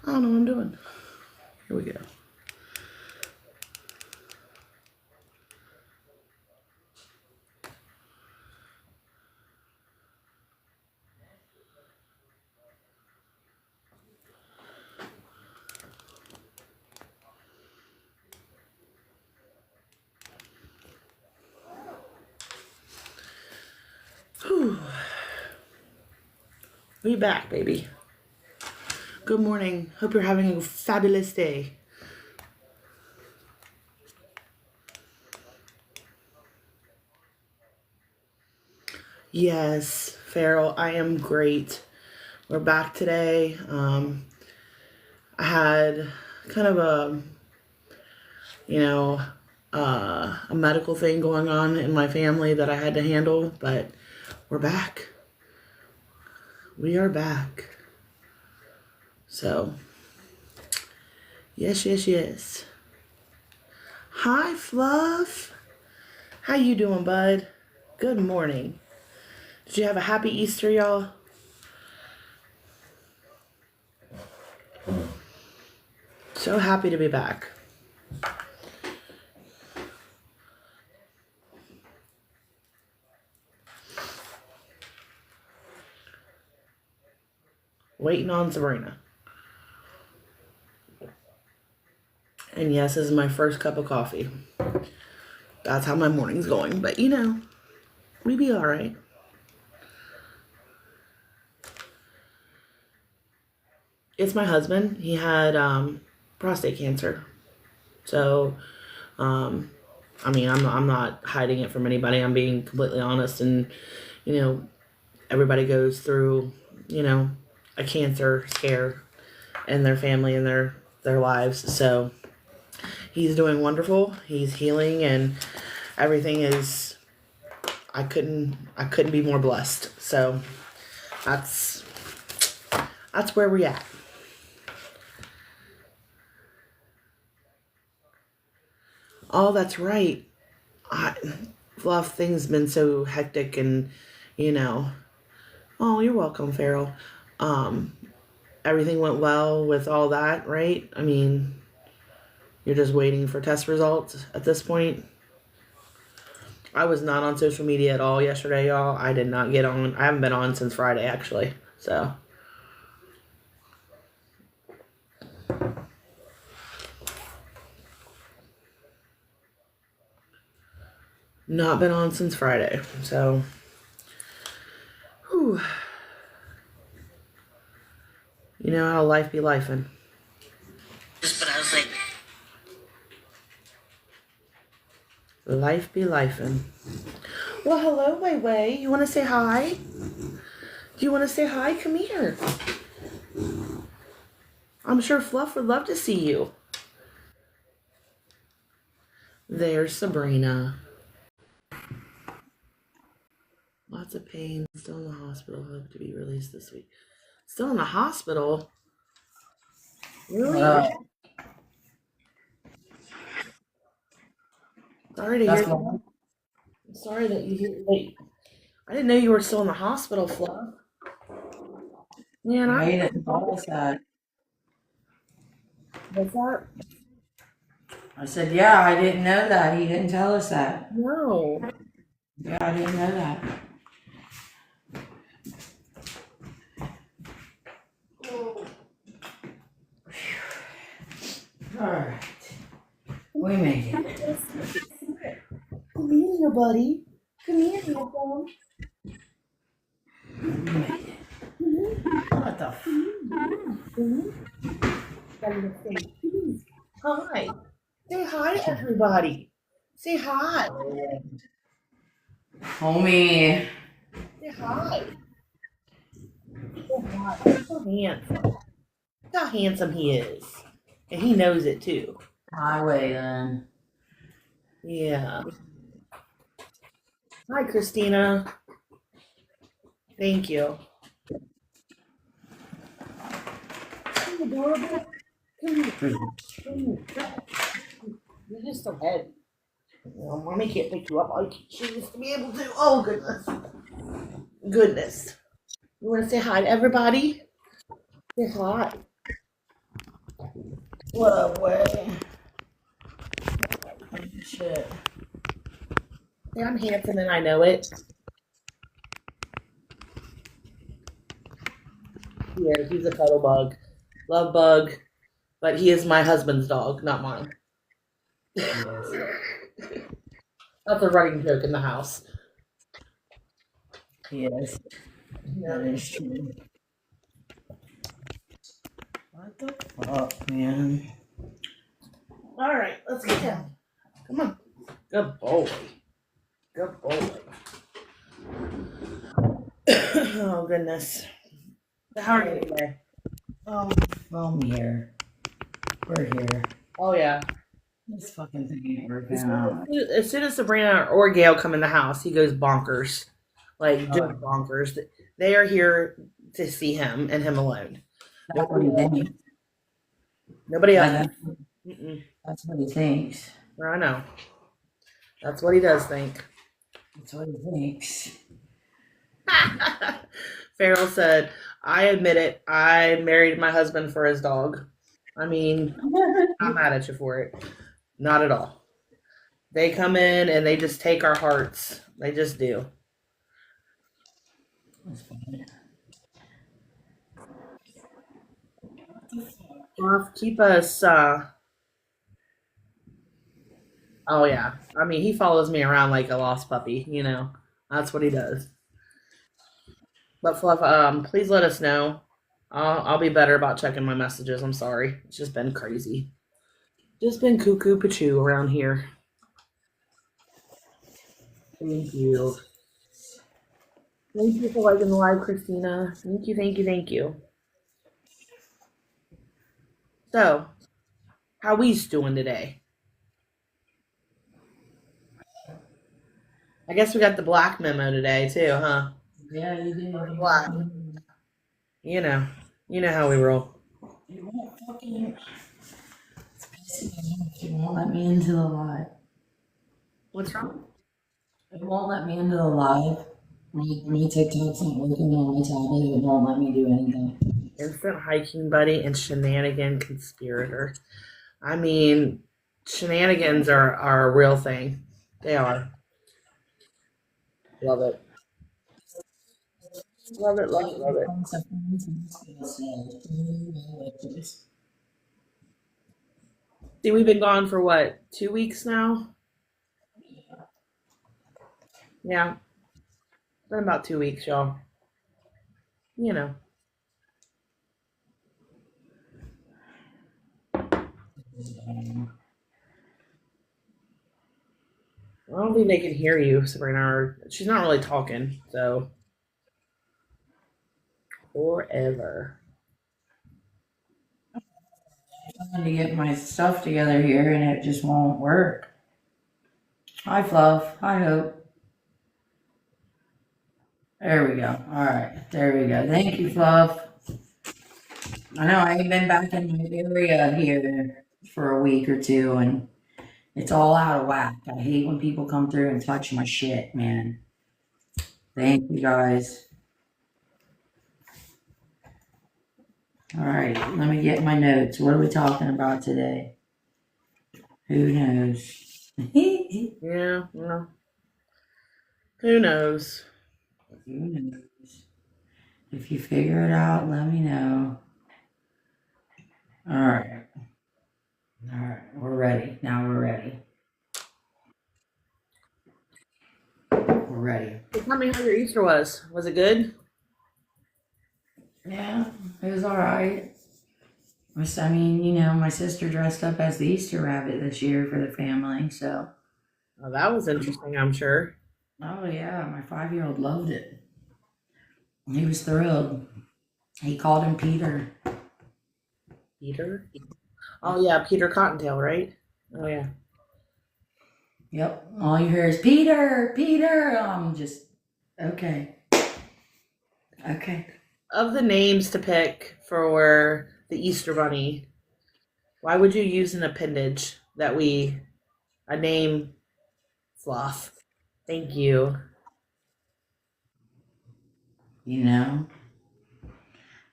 I don't know what I'm doing. Here we go. Whew. We back, baby. Good morning. Hope you're having a fabulous day. Yes, Farrell, I am great. We're back today. I had kind of a medical thing going on in my family that I had to handle, but we're back. We are back. So, yes. Hi, Fluff. How you doing, bud? Good morning. Did you have a happy Easter, y'all? So happy to be back. Waiting on Sabrina. And yes, this is my first cup of coffee. That's how my morning's going. But we be all right. It's my husband. He had prostate cancer. So, I'm not hiding it from anybody. I'm being completely honest. And, everybody goes through, a cancer scare in their family and their lives. So he's doing wonderful. He's healing, and everything is. I couldn't be more blessed. So that's where we're at. Oh, that's right. Fluff, things been so hectic, and Oh, you're welcome, Farrell. Everything went well with all that, right? I mean, you're just waiting for test results at this point. I was not on social media at all yesterday, y'all. I did not get on. I haven't been on since Friday, actually. So. Not been on since Friday. So. Whew. You know how life be lifing. But I was like. Life be lifing. Well, hello, Wei Wei. You want to say hi? Do you want to say hi? Come here. I'm sure Fluff would love to see you. There's Sabrina. Lots of pain. Still in the hospital. Hope to be released this week. Still in the hospital? Really? Sorry to hear that. I'm sorry that you hear. Wait, I didn't know you were still in the hospital, Fluff. Man, I didn't tell us that. What's that? I said, yeah, I didn't know that. He didn't tell us that. No. Yeah, I didn't know that. All right. We made it. Come here, buddy. Come here, Nicole. We made it. What the f? Hi. Say hi to everybody. Say hi. Homie. Say hi. Say hi. He's so handsome. Look how handsome he is. And he knows it too. Highway then. Yeah. Hi, Christina. Thank you. You're adorable. Come here. Come here. You're just so heavy. Mommy can't pick you up like she used to be able to. Oh, goodness. Goodness. You want to say hi to everybody? Say hi. What up, way? Shit. Yeah, I'm handsome and I know it. He is. He's a cuddle bug, love bug, but he is my husband's dog, not mine. Yes. That's a running joke in the house. Yes. Yeah. That is true. What the fuck, man? All right, let's get down. Come on. Good boy. Good boy. Oh goodness. How are you today? Um, I'm here. We're here. Oh yeah. This fucking thing ain't working As soon out. as, soon as Sabrina or Gail come in the house, he goes bonkers, like just Oh, bonkers. They are here to see him and him alone. that's what Nobody he else. thinks. Nobody else. That, Mm-mm. that's what he thinks. I know. That's what he does think. That's what he thinks. Farrell said, "I admit it. I married my husband for his dog. I mean, I'm not mad at you for it. Not at all. They come in and they just take our hearts. They just do. That's funny. Well, keep us. Oh yeah. I mean, he follows me around like a lost puppy. You know, that's what he does. But Fluff, please let us know. I'll be better about checking my messages. I'm sorry. It's just been crazy. Just been cuckoo pachoo around here. Thank you. Thank you for liking the live, Christina. Thank you, thank you, thank you. So, how we's doing today? I guess we got the black memo today too, huh? Yeah, you did. Or black. You know, you know how we roll. You won't fucking. It's pissing me off. You won't let me into the live. What's wrong? It won't let me into the live. My TikTok's not working on my tablet. It won't let me do anything. Instant hiking buddy and shenanigan conspirator. I mean, shenanigans are a real thing. They are. Love it. Love it, love it, love it. See, we've been gone for what, 2 weeks now? Yeah, it's been about 2 weeks, y'all. You know, I don't think they can hear you, Sabrina. Or she's not really talking, so forever. Trying to get my stuff together here and it just won't work. Hi, Fluff. Hi, Hope. There we go. All right. There we go. Thank you, Fluff. I know I ain't been back in my area here for a week or two and it's all out of whack. I hate when people come through and touch my shit, man. Thank you guys. All right. Let me get my notes. What are we talking about today? Who knows? Who Yeah, well, who knows? knows? If you figure it out, let me know. All right. All right. We're ready. Now we're ready. We're ready. So tell me how your Easter was. Was it good? Yeah, it was all right. I mean, you know, my sister dressed up as the Easter rabbit this year for the family, so. Oh, that was interesting, I'm sure. Oh, yeah, my 5-year-old loved it. He was thrilled. He called him Peter. Peter? Oh, yeah, Peter Cottontail, right? Oh, yeah. Yep. All you hear is Peter, Peter. I'm just, okay. Okay. Of the names to pick for the Easter Bunny, why would you use an appendage a name, Sloth? Thank you. You know,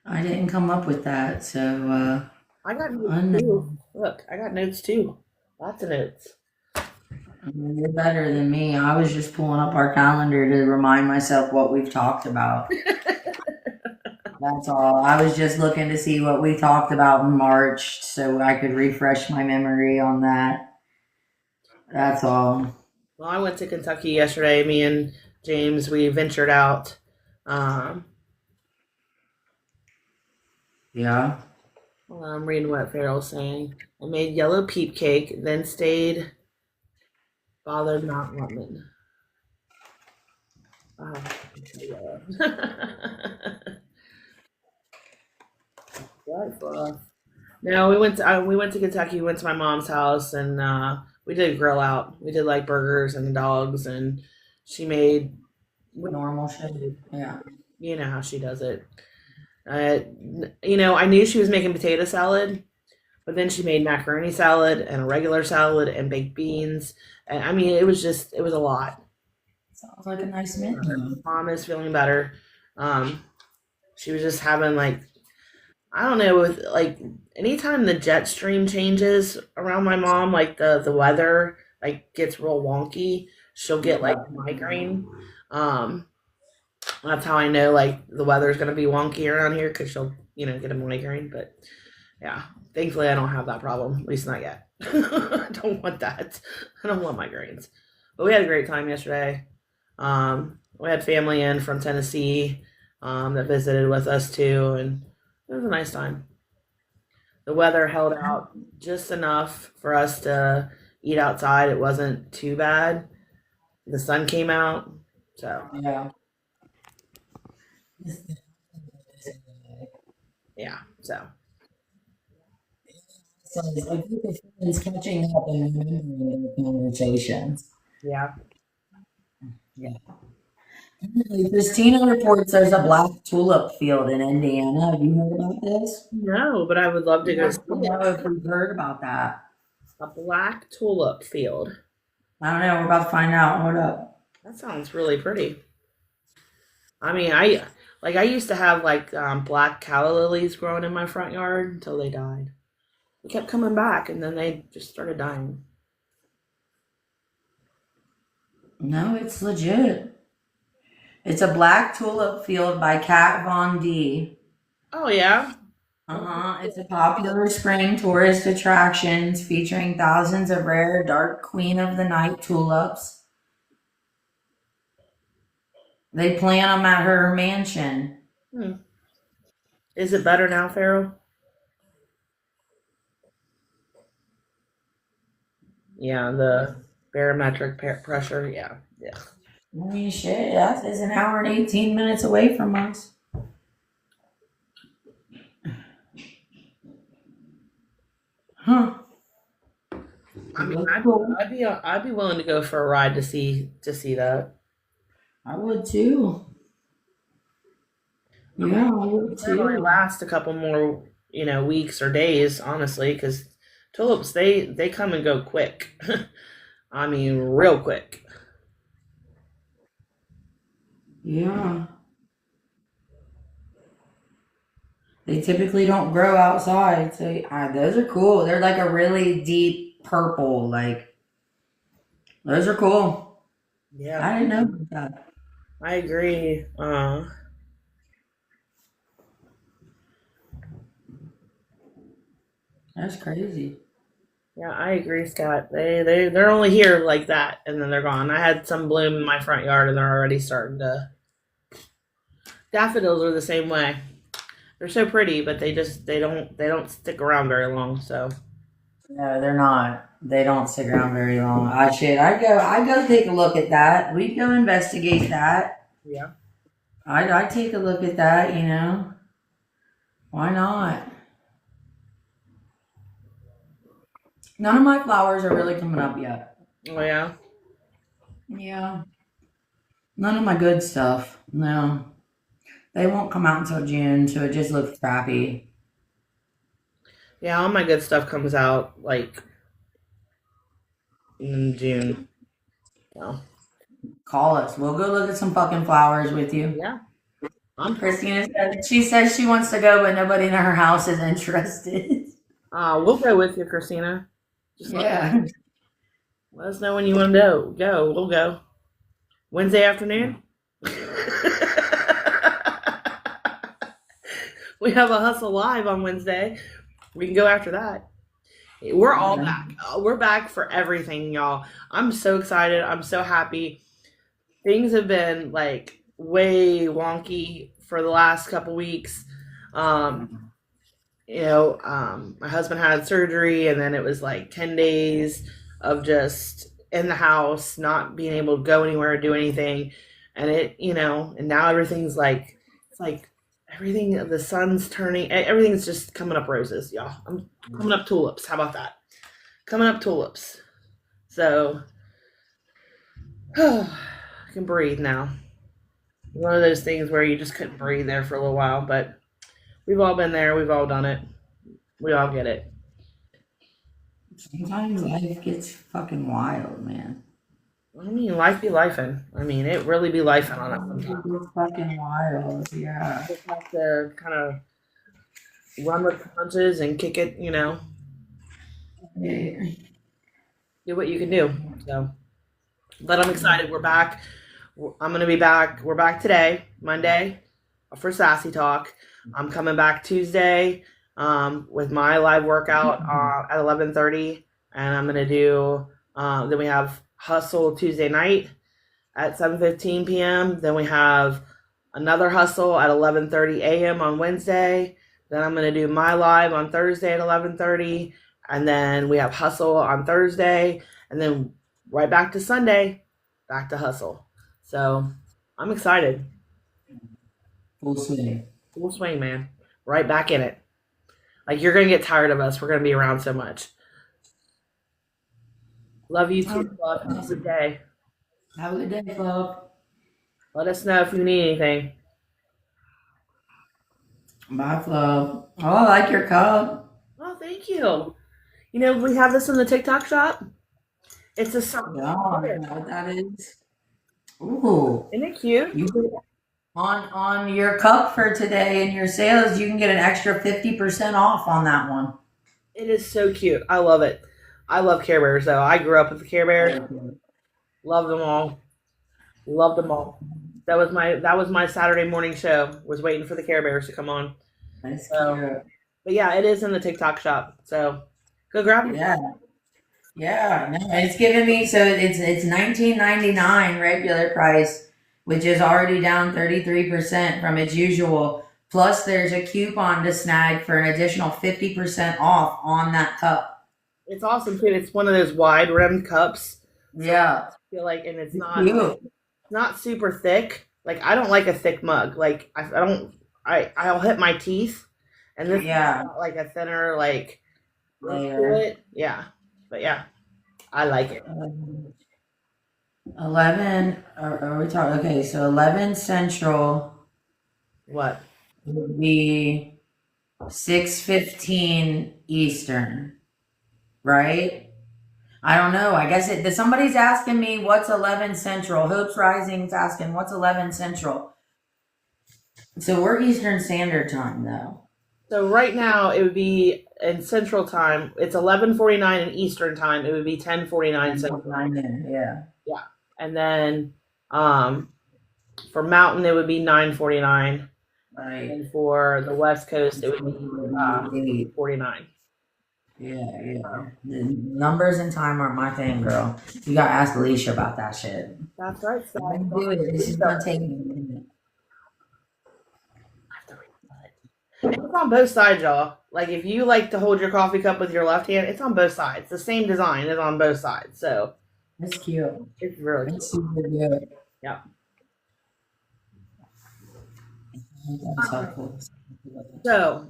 I didn't come up with that, so, I got notes unknown. too. Look, I got notes too. Lots of notes. You're better than me. I was just pulling up our calendar to remind myself what we've talked about. That's all. I was just looking to see what we talked about in March so I could refresh my memory on that. That's all. Well, I went to Kentucky yesterday. Me and James, we ventured out. Um, Yeah. well, I'm reading what Farrell's saying. I made yellow peep cake, then stayed bothered not wanting. Oh, yellow. What for? No, we went to Kentucky. We went to my mom's house and we did a grill out. We did like burgers and dogs, and she made. Normal shit. Yeah. You know how she does it. Uh, I knew she was making potato salad, but then she made macaroni salad and a regular salad and baked beans. And I mean, it was a lot. Sounds like a nice menu. Mom is feeling better. Um, she was just having like I don't know with like anytime the jet stream changes around my mom, like the weather like gets real wonky, she'll get like Yeah. migraine. Um, that's how I know like the weather's gonna be wonky around here because she'll get a migraine. But yeah, thankfully I don't have that problem, at least not yet. I don't want that. I don't want migraines. But we had a great time yesterday. We had family in from Tennessee that visited with us too, and it was a nice time. The weather held out just enough for us to eat outside. It wasn't too bad. The sun came out, so Yeah. yeah. So So it's a group of friends catching up and remembering their conversations. yeah. Yeah. Christina reports there's a black tulip field in Indiana. Have you heard about this? No, but I would love to Who go see wants to know it. if we've heard about that? A black tulip field. I don't know. We're about to find out. Hold up. That sounds really pretty. I mean, I used to have like black calla lilies growing in my front yard until they died. They kept coming back, and then they just started dying. No, it's legit. It's a black tulip field by Kat Von D. Oh yeah. It's a popular spring tourist attractions featuring thousands of rare dark queen of the night tulips. They plant them at her mansion. Hmm. Is it better now, Farrell? Yeah, the barometric pressure. Yeah, yeah, I mean, shit, that is an hour and 18 minutes away from us. Huh. I mean, That's cool. I'd be willing to go for a ride to see that. I would too. I mean, Yeah, I would it probably too. last a couple more, weeks or days, honestly, because tulips they come and go quick. I mean, real quick. Yeah. They typically don't grow outside. So those are cool. They're like a really deep purple. Like, those are cool. Yeah, I didn't know about that. I agree. That's crazy. Yeah, I agree, Scott. They're only here like that, and then they're gone. I had some bloom in my front yard, and they're already starting to. Daffodils are the same way. They're so pretty, but they don't stick around very long. So No, they're not. They don't stick around very long. I'd go take a look at that. We'd go investigate that. yeah, I'd take a look at that, you know. Why not? None of my flowers are really coming up yet. oh yeah, Yeah. None of my good stuff. No. They won't come out until June, so it just looks crappy. yeah. All my good stuff comes out like in June. So Call us. We'll go look at some fucking flowers with you. yeah, I'm Christina said she says she wants to go, but nobody in her house is interested. We'll go with you, Christina. Just Yeah. let us know when you want to go. We'll go. Wednesday afternoon? We have a hustle live on Wednesday. We can go after that. We're all Okay. back. We're back for everything, y'all. I'm so excited. I'm so happy. Things have been like way wonky for the last couple weeks. Um, my husband had surgery, and then it was like 10 days of just in the house, not being able to go anywhere or do anything. And and now everything's like, it's like everything, the sun's turning, everything's just coming up roses, y'all. I'm coming up tulips. How about that? Coming up tulips. So, I can breathe now. One of those things where you just couldn't breathe there for a little while, but we've all been there. We've all done it. We all get it. Sometimes life gets fucking wild, man. I mean, life be lifing. I mean, it really be lifing on us It sometimes. gets fucking wild, yeah. You just have to kind of run with the punches and kick it, Yeah. do what you can do. So, but I'm excited. We're back. I'm going to be back. We're back today, Monday, for Sassy Talk. I'm coming back Tuesday with my live workout at 11:30, and I'm going to do. Then we have Hustle Tuesday night at 7:15 p.m. Then we have another Hustle at 11:30 a.m. on Wednesday. Then I'm going to do my live on Thursday at 11:30, and then we have Hustle on Thursday, and then right back to Sunday, back to Hustle. So I'm excited. We'll see. Full swing, man. Right back in it. Like you're gonna get tired of us. We're gonna be around so much. Love you too, love. Have a good day. Have a good day, Fluff. Let us know if you need anything. Bye, Fluff. Oh, I like your cup. Oh, thank you. We have this in the TikTok shop. It's a song. Yeah, I know what that is. Ooh. Isn't it cute? You get on your cup for today and your sales, you can get an extra 50% off on that one. It is so cute. I love it. I love Care Bears though. I grew up with the Care Bears. Love them all. Love them all. That was my Saturday morning show. Was waiting for the Care Bears to come on. That's So, cute. but yeah, it is in the TikTok shop. So go grab it. Yeah. Yeah, no, it's giving me so it's 19.99 regular price, which is already down 33% from its usual. Plus, there's a coupon to snag for an additional 50% off on that cup. It's awesome too. It's one of those wide rimmed cups. Yeah, I feel like, and it's cute. not super thick. Like I don't like a thick mug. Like I don't. I'll hit my teeth, and this is Yeah, like a thinner like look to layer. it. Yeah, but yeah, I like it. 11. Are we talking? Okay, so 11 Central What? would be 6:15 Eastern, right? I don't know. I guess somebody's asking me what's 11 Central. Hopes Rising's asking what's 11 Central. So we're Eastern Standard Time though. So right now it would be in Central Time. It's 11:49 in Eastern Time. It would be 10:49 Central. 9 there, yeah. Yeah, and then for Mountain it would be 9:49, Right. and for the West Coast it would be 49. Yeah, yeah. The numbers and time aren't my thing, girl. You gotta ask Alicia about that shit. That's right. So I can do it. This is gonna take me a minute. it's on both sides, y'all. Like if you like to hold your coffee cup with your left hand, it's on both sides. The same design is on both sides. So That's cute. it's really cute. That's super good. Yeah. That's helpful. So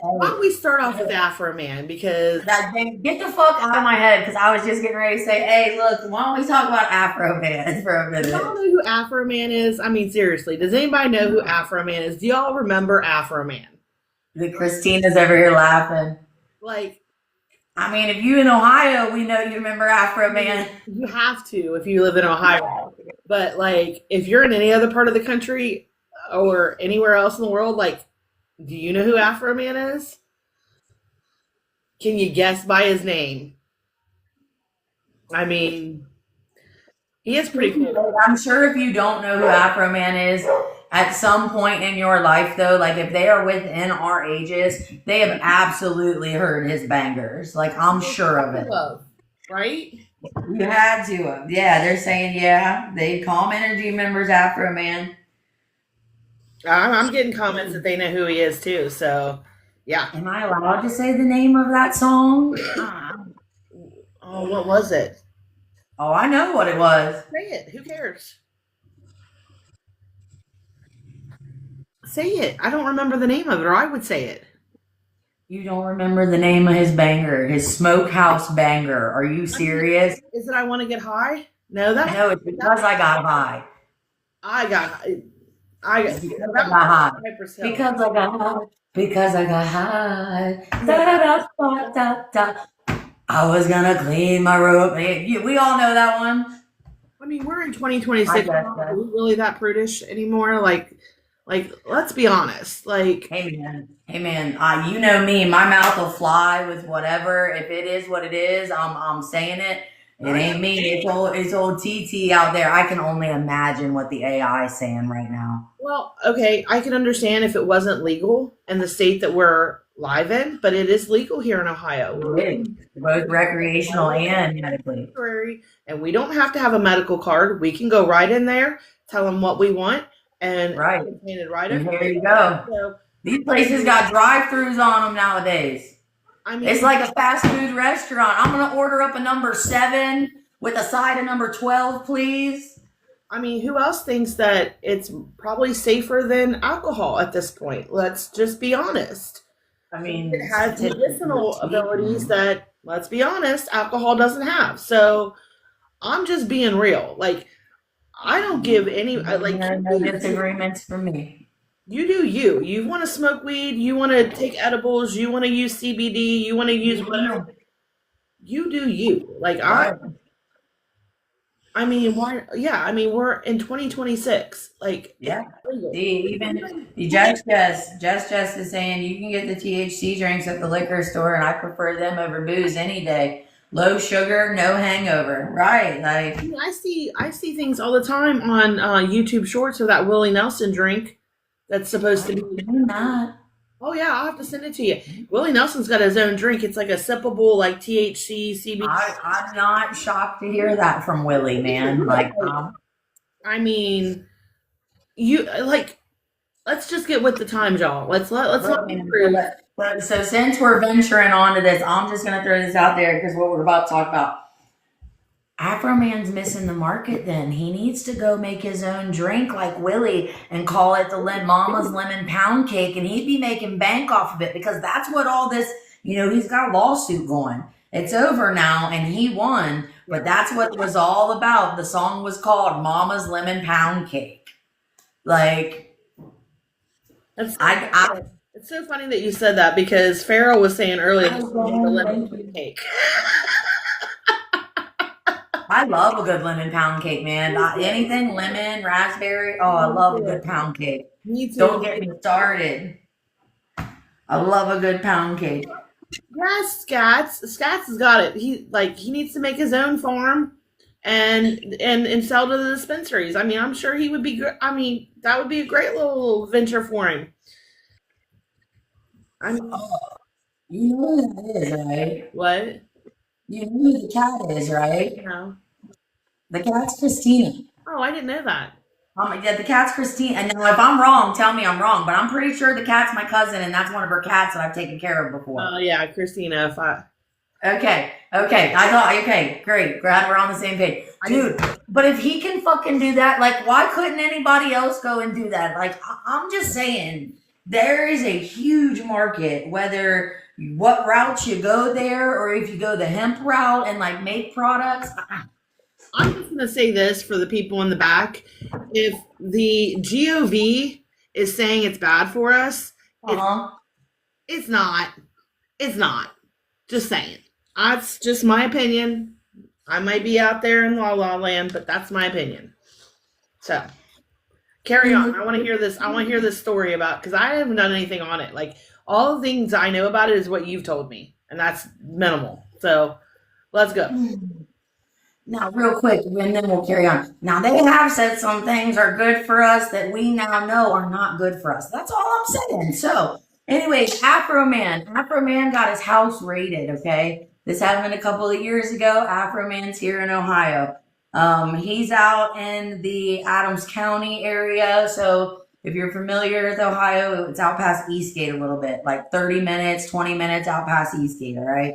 why don't we start off with Afro Man? Because Get the fuck out of my head because I was just getting ready to say, hey, look, why don't we talk about Afro bands for a do y'all minute? know who Afro Man is? I mean, seriously, does anybody know who Afro Man is? Do y'all remember Afro Man? The Christina's over here laughing. Like, I mean, if you in Ohio, we know you remember Afro Man. you have to if you live in Ohio. But like, if you're in any other part of the country or anywhere else in the world, like, do you know who Afro Man is? Can you guess by his name? I mean, he is pretty cool. I'm sure if you don't know who Afro Man is, at some point in your life, though, like if they are within our ages, they have absolutely heard his bangers. Like I'm sure of it. Love, right? You had to have. Yeah, they're saying, yeah, they Calm Energy members Afro Man. I'm getting comments that they know who he is too. So, yeah. Am I allowed to say the name of that song? Oh, what was it? Oh, I know what it was. Say it. Who cares? Say it. I don't remember the name of it, or I would say it. You don't remember the name of his banger, his Smokehouse banger. Are you serious? Is it I Want to Get High? No, No, it's because I got high. I got. Because I That got high. was Cypress Hill. Because I got high. Because I got high. Da, da, da, da, da. I was gonna clean my room. We all know that one. I mean, we're in I 2026. guess Are so. we really that prudish anymore? Like, let's be honest. Like, Hey man. You know me. My mouth will fly with whatever. If it is what it is, I'm saying it. It ain't me. It's old TT out there. I can only imagine what the AI is saying right now. well, okay, I can understand if it wasn't legal in the state that we're live in, but it is legal here in Ohio. It is. Both recreational and medically. And we don't have to have a medical card. We can go right in there, tell them what we want, and Right. it's painted right And over. here you go. So, These places got drive-throughs on them nowadays. I mean, It's like a fast food restaurant. I'm gonna order up a number 7 with a side of number 12, please. who else thinks that it's probably safer than alcohol at this point? Let's just be honest. I mean, It has medicinal abilities that, let's be honest, alcohol doesn't have. So I'm just being real. Like, I don't give any, like, no disagreements from me. you do you. You want to smoke weed, you want to take edibles, you want to use CBD, you want to use whatever. You do you. Like, why? Yeah, we're in 2026. Like, Yeah. it's legal. See, even Just is saying you can get the THC drinks at the liquor store, and I prefer them over booze any day. Low sugar, no hangover. Right? Like, I see things all the time on YouTube Shorts of that Willie Nelson drink that's supposed to be. I'm not. Oh yeah, I'll have to send it to you. Willie Nelson's got his own drink. It's like a sippable, like THC, CBD. I'm not shocked to hear that from Willie, man. Like, I mean, you like. Let's just get with the times, y'all. Let's not be crude. so since we're venturing onto this, I'm just gonna throw this out there because what we're about to talk about. Afro Man's missing the market then. He needs to go make his own drink like Willie and call it the Mama's Lemon Pound Cake, and he'd be making bank off of it because that's what all this, he's got a lawsuit going. It's over now and he won, but that's what it was all about. The song was called Mama's Lemon Pound Cake. Like, That's I it's so funny that you said that because Farrell was saying earlier the lemon cake. I love a good lemon pound cake, man. Anything lemon, raspberry. Oh, I love a good pound cake. Me too. Don't get me started. I love a good pound cake. Yes, Scats has got it. He needs to make his own farm and sell to the dispensaries. I'm sure he would be. That would be a great little venture for him. I mean, You know who that is, right? what? You know who the cat is, right? No. The cat's Christina. Oh, I didn't know that. Yeah, the cat's Christina. And now if I'm wrong, tell me I'm wrong. But I'm pretty sure the cat's my cousin, and that's one of her cats that I've taken care of before. Oh yeah, Christina. Okay. I thought, okay, great. Glad we're on the same page. Dude, but if he can fucking do that, like, why couldn't anybody else go and do that? Like, I'm just saying, there is a huge market, whether what route you go there or if you go the hemp route and, like, make products. I'm just gonna say this for the people in the back: if the GOV is saying it's bad for us, it's not. It's not. Just saying. That's just my opinion. I might be out there in La La Land, but that's my opinion. So carry on. I want to hear this. I want to hear this story about because I haven't done anything on it. Like all the things I know about it is what you've told me. and that's minimal. So let's go. Now, real quick, and then we'll carry on. Now, they have said some things are good for us that we now know are not good for us. That's all I'm saying. So, anyways, Afro Man. Afro Man got his house raided, okay? This happened a couple of years ago. Afro Man's here in Ohio. He's out in the Adams County area. So, if you're familiar with Ohio, it's out past Eastgate a little bit, like 30 minutes, 20 minutes out past Eastgate, all right?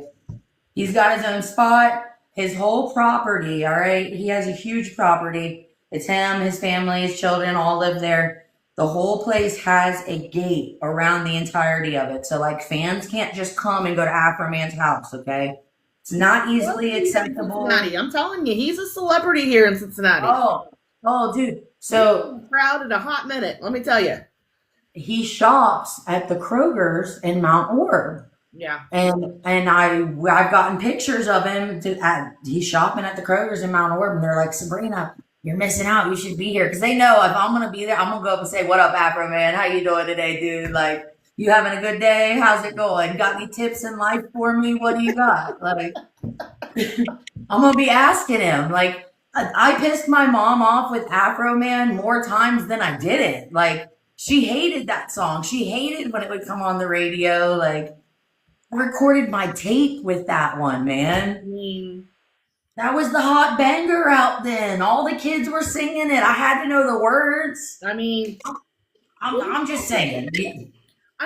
He's got his own spot, his whole property, all right? He has a huge property. It's him, his family, his children all live there. The whole place has a gate around the entirety of it. So, like, fans can't just come and go to Afro Man's house, okay? It's not easily accessible. Cincinnati. I'm telling you, he's a celebrity here in Cincinnati. Oh, dude. So, Crowd in a hot minute, let me tell you. he shops at the Kroger's in Mount Orb. Yeah. And I've gotten pictures of him. He's shopping at the Kroger's in Mount Orb, and they're like, Sabrina, you're missing out. You should be here, because they know if I'm gonna be there, I'm gonna go up and say, "What up, Afro Man? How you doing today, dude? Like, you having a good day? How's it going? Got any tips in life for me? What do you got?" Like, I'm gonna be asking him. Like, I pissed my mom off with Afro Man more times than I didn't. Like, she hated that song. She hated when it would come on the radio. Like, I recorded my tape with that one, man. I mean, That was the hot banger out then. All the kids were singing it. I had to know the words. I'm just saying.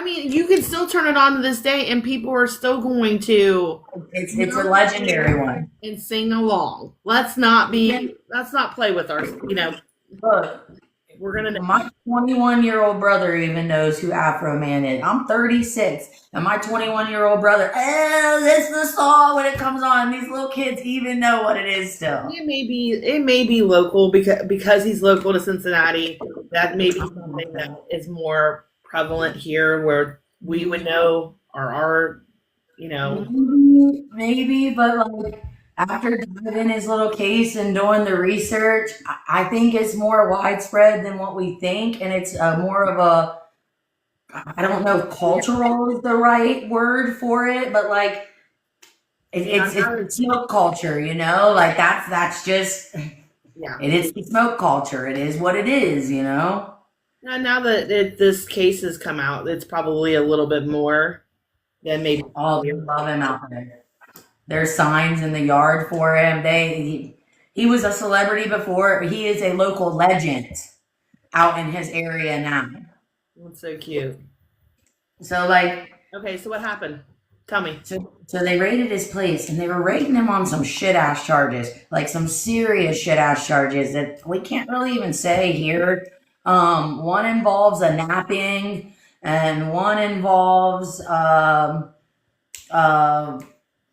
You can still turn it on to this day, and people are still going to. It's a legendary one. And sing along. Let's not play with our. Look, We're gonna. my 21-year-old brother even knows who Afro Man is. I'm 36, and my 21-year-old brother, this is the song when it comes on. These little kids even know what it is still. It may be local because he's local to Cincinnati. That may be something that is more prevalent here, where we would know or Maybe, but like after diving his little case and doing the research, I think it's more widespread than what we think, and it's more of a, I don't know if cultural is the right word for it, but like it's smoke culture, like that's just Yeah. it is the smoke culture. It is what it is, Now that this case has come out, it's probably a little bit more than maybe. Oh, we love him out there. There's signs in the yard for him. He was a celebrity before. He is a local legend out in his area now. That's so cute. So like, Okay, so what happened? Tell me. so they raided his place, and they were raiding him on some shit ass charges, like some serious shit ass charges that we can't really even say here. One involves a napping, and one involves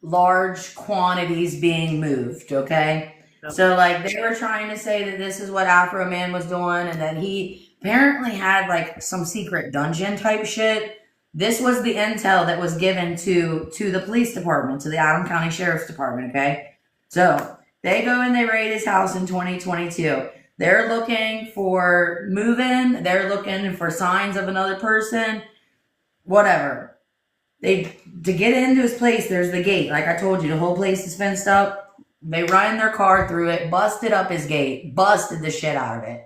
large quantities being moved, okay? Okay. So, like, they were trying to say that this is what Afro Man was doing, and that he apparently had, like, some secret dungeon type shit. This was the intel that was given to the police department, to the Adams County Sheriff's Department, okay? So, they go and they raid his house in 2022. They're looking for moving, they're looking for signs of another person, whatever. To get into his place, there's the gate. Like I told you, the whole place is fenced up. They run their car through it, busted up his gate, busted the shit out of it.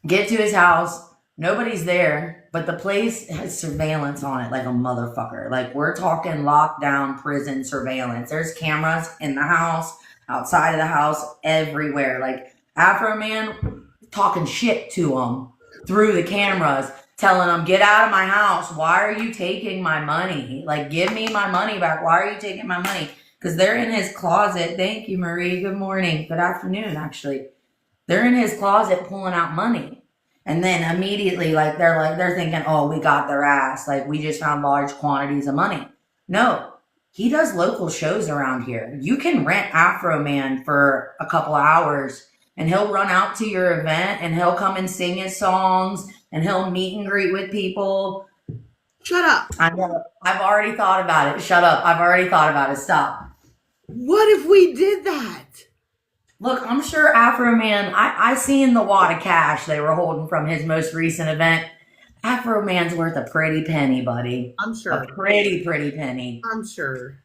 Get to his house, nobody's there, but the place has surveillance on it like a motherfucker. Like, we're talking lockdown prison surveillance. There's cameras in the house, outside of the house, everywhere. Like, Afro Man talking shit to him through the cameras, telling them, "Get out of my house. Why are you taking my money? Like, give me my money back. Why are you taking my money?" Because they're in his closet. Thank you, Marie. Good morning. Good afternoon, actually. They're in his closet pulling out money. And then immediately, they're thinking, "Oh, we got their ass. Like, we just found large quantities of money." No, he does local shows around here. You can rent Afro Man for a couple hours, and he'll run out to your event, and he'll come and sing his songs, and he'll meet and greet with people. Shut up. I know. I've already thought about it. Shut up. I've already thought about it. Stop. What if we did that? Look, I'm sure Afro Man, I seen the wad of cash they were holding from his most recent event. Afro Man's worth a pretty penny, buddy. I'm A sure. pretty penny. I'm sure.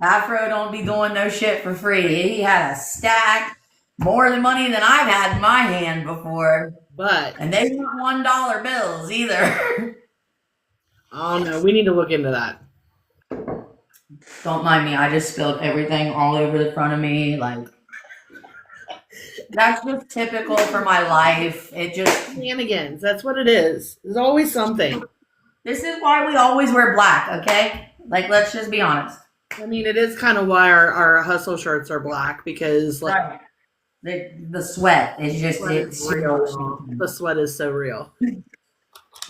Afro don't be doing no shit for free. He had a stack more than money than I've had in my hand before. But And they weren't $1 bills either. oh no, we need to look into that. Don't mind me, I just spilled everything all over the front of me. Like, that's just typical for my life. It just, Shenanigans. That's what it is. There's always something. this is why we always wear black, okay? Like, let's just be honest. I mean, it is kind of why our hustle shirts are black because like Right. The sweat is just, sweat is it's real. The sweat is so real.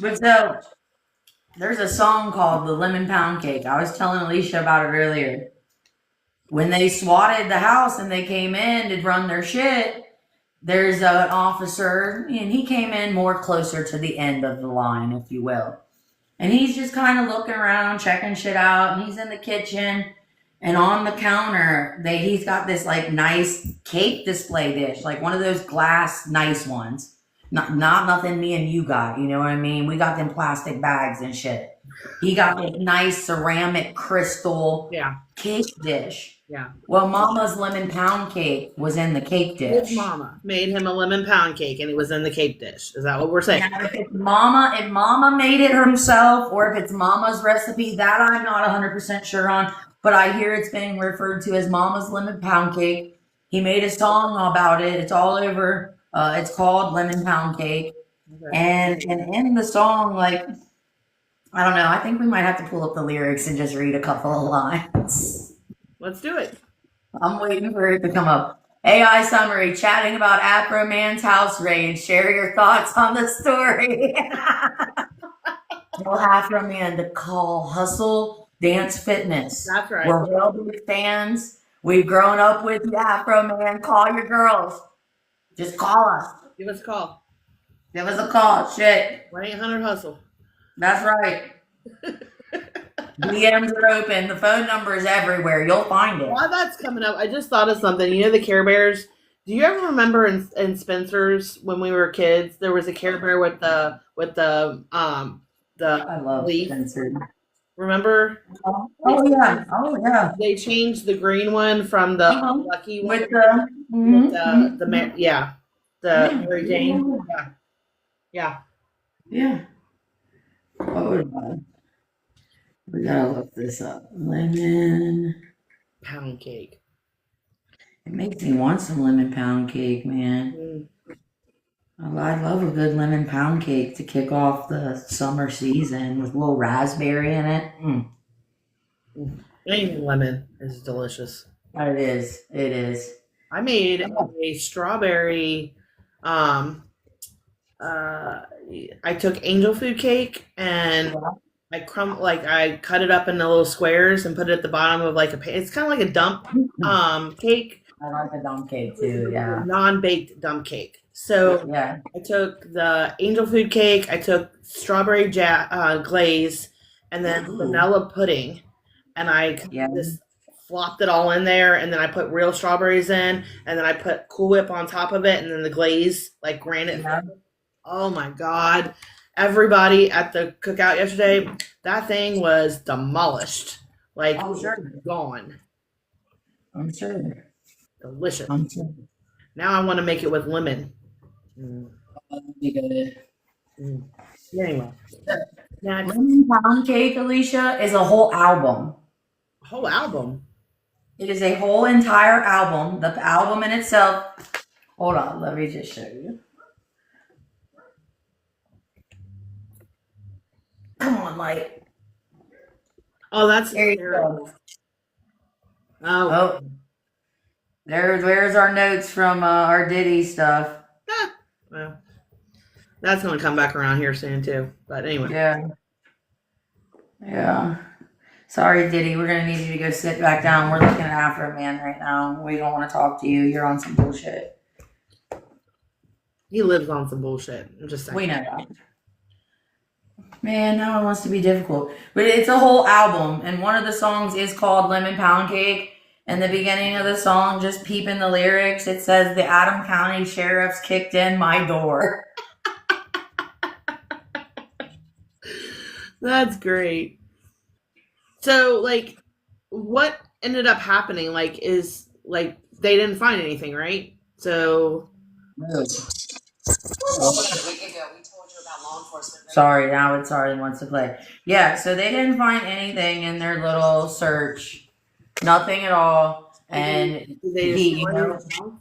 But so, there's a song called The Lemon Pound Cake. I was telling Alicia about it earlier. When they swatted the house and they came in to run their shit, there's an officer, and he came in more closer to the end of the line, if you will. And he's just kind of looking around, checking shit out, and he's in the kitchen. And on the counter, he's got this like nice cake display dish, like one of those glass nice ones. Not nothing me and you got, you know what I mean? We got them plastic bags and shit. He got this nice ceramic crystal Yeah. cake dish. Yeah. Well, Mama's lemon pound cake was in the cake dish. His mama made him a lemon pound cake and it was in the cake dish. Is that what we're saying? Now, if Mama made it herself, or if it's Mama's recipe, that I'm not 100% sure on. But I hear it's being referred to as Mama's lemon pound cake. He made a song about it. It's all over. It's called Lemon Pound Cake. Okay. And in the song, like, I don't know. I think we might have to pull up the lyrics and just read a couple of lines. Let's do it. I'm waiting for it to come up. AI summary, chatting about Afro Man's house raid. Share your thoughts on the story. Tell Afro Man to call Hustle Dance Fitness. That's right. We're real big fans. We've grown up with the Afro Man. Call your girls. Just call us. Give us a call. Give us a call. Shit. 1-800-HUSTLE. That's right. DMs are open. The phone number is everywhere. You'll find it. While that's coming up, I just thought of something. You know the Care Bears? Do you ever remember in Spencer's when we were kids, there was a Care Bear with the I love leaf? Spencer. Remember? Oh yeah. Oh yeah. They changed the green one from the lucky one With the with the Mary Jane. Yeah. Yeah. Oh God. We gotta look this up. Lemon. Pound cake. It makes me want some lemon pound cake, man. Mm. I love a good lemon pound cake to kick off the summer season with a little raspberry in it. Anything lemon is delicious. It is. It is. I made a strawberry. I took angel food cake and I I cut it up into little squares and put it at the bottom of like it's kind of like a dump cake. I like a dump cake too. Yeah. Non-baked dump cake. So Yeah. I took the angel food cake. I took strawberry glaze, and then vanilla pudding, and I Yeah. just flopped it all in there. And then I put real strawberries in, and then I put Cool Whip on top of it, and then the glaze like granite. Yeah. Oh my God! Everybody at the cookout yesterday, that thing was demolished. Like I'm sure. gone. I'm sure. Delicious. I'm sure. Now I want to make it with lemon. Mm. That'd be good. Anyway, next Lemon pound cake, Alicia, is a whole album. whole album. It is a whole entire album. The album in itself. Hold on, let me just show you. Come on, Mike. Oh, that's There you terrible. go. Oh, Oh, there's our notes from our Diddy stuff. well, that's going to come back around here soon too. But anyway, Yeah. Yeah. Sorry, Diddy. We're gonna need you to go sit back down. We're looking at Afro Man right now. We don't want to talk to you. You're on some bullshit. he lives on some bullshit. I'm just saying. We know that. Man, no one wants to be difficult. But it's a whole album, and one of the songs is called Lemon Pound Cake. And the beginning of the song, just peeping the lyrics, it says, "The Adam County Sheriff's kicked in my door." That's great. So, like, what ended up happening? Like, is like they didn't find anything, right? So, Really? Sorry, now it's already wants to play. Yeah, so they didn't find anything in their little search. Nothing at all. And did they he, you destroy know, his house?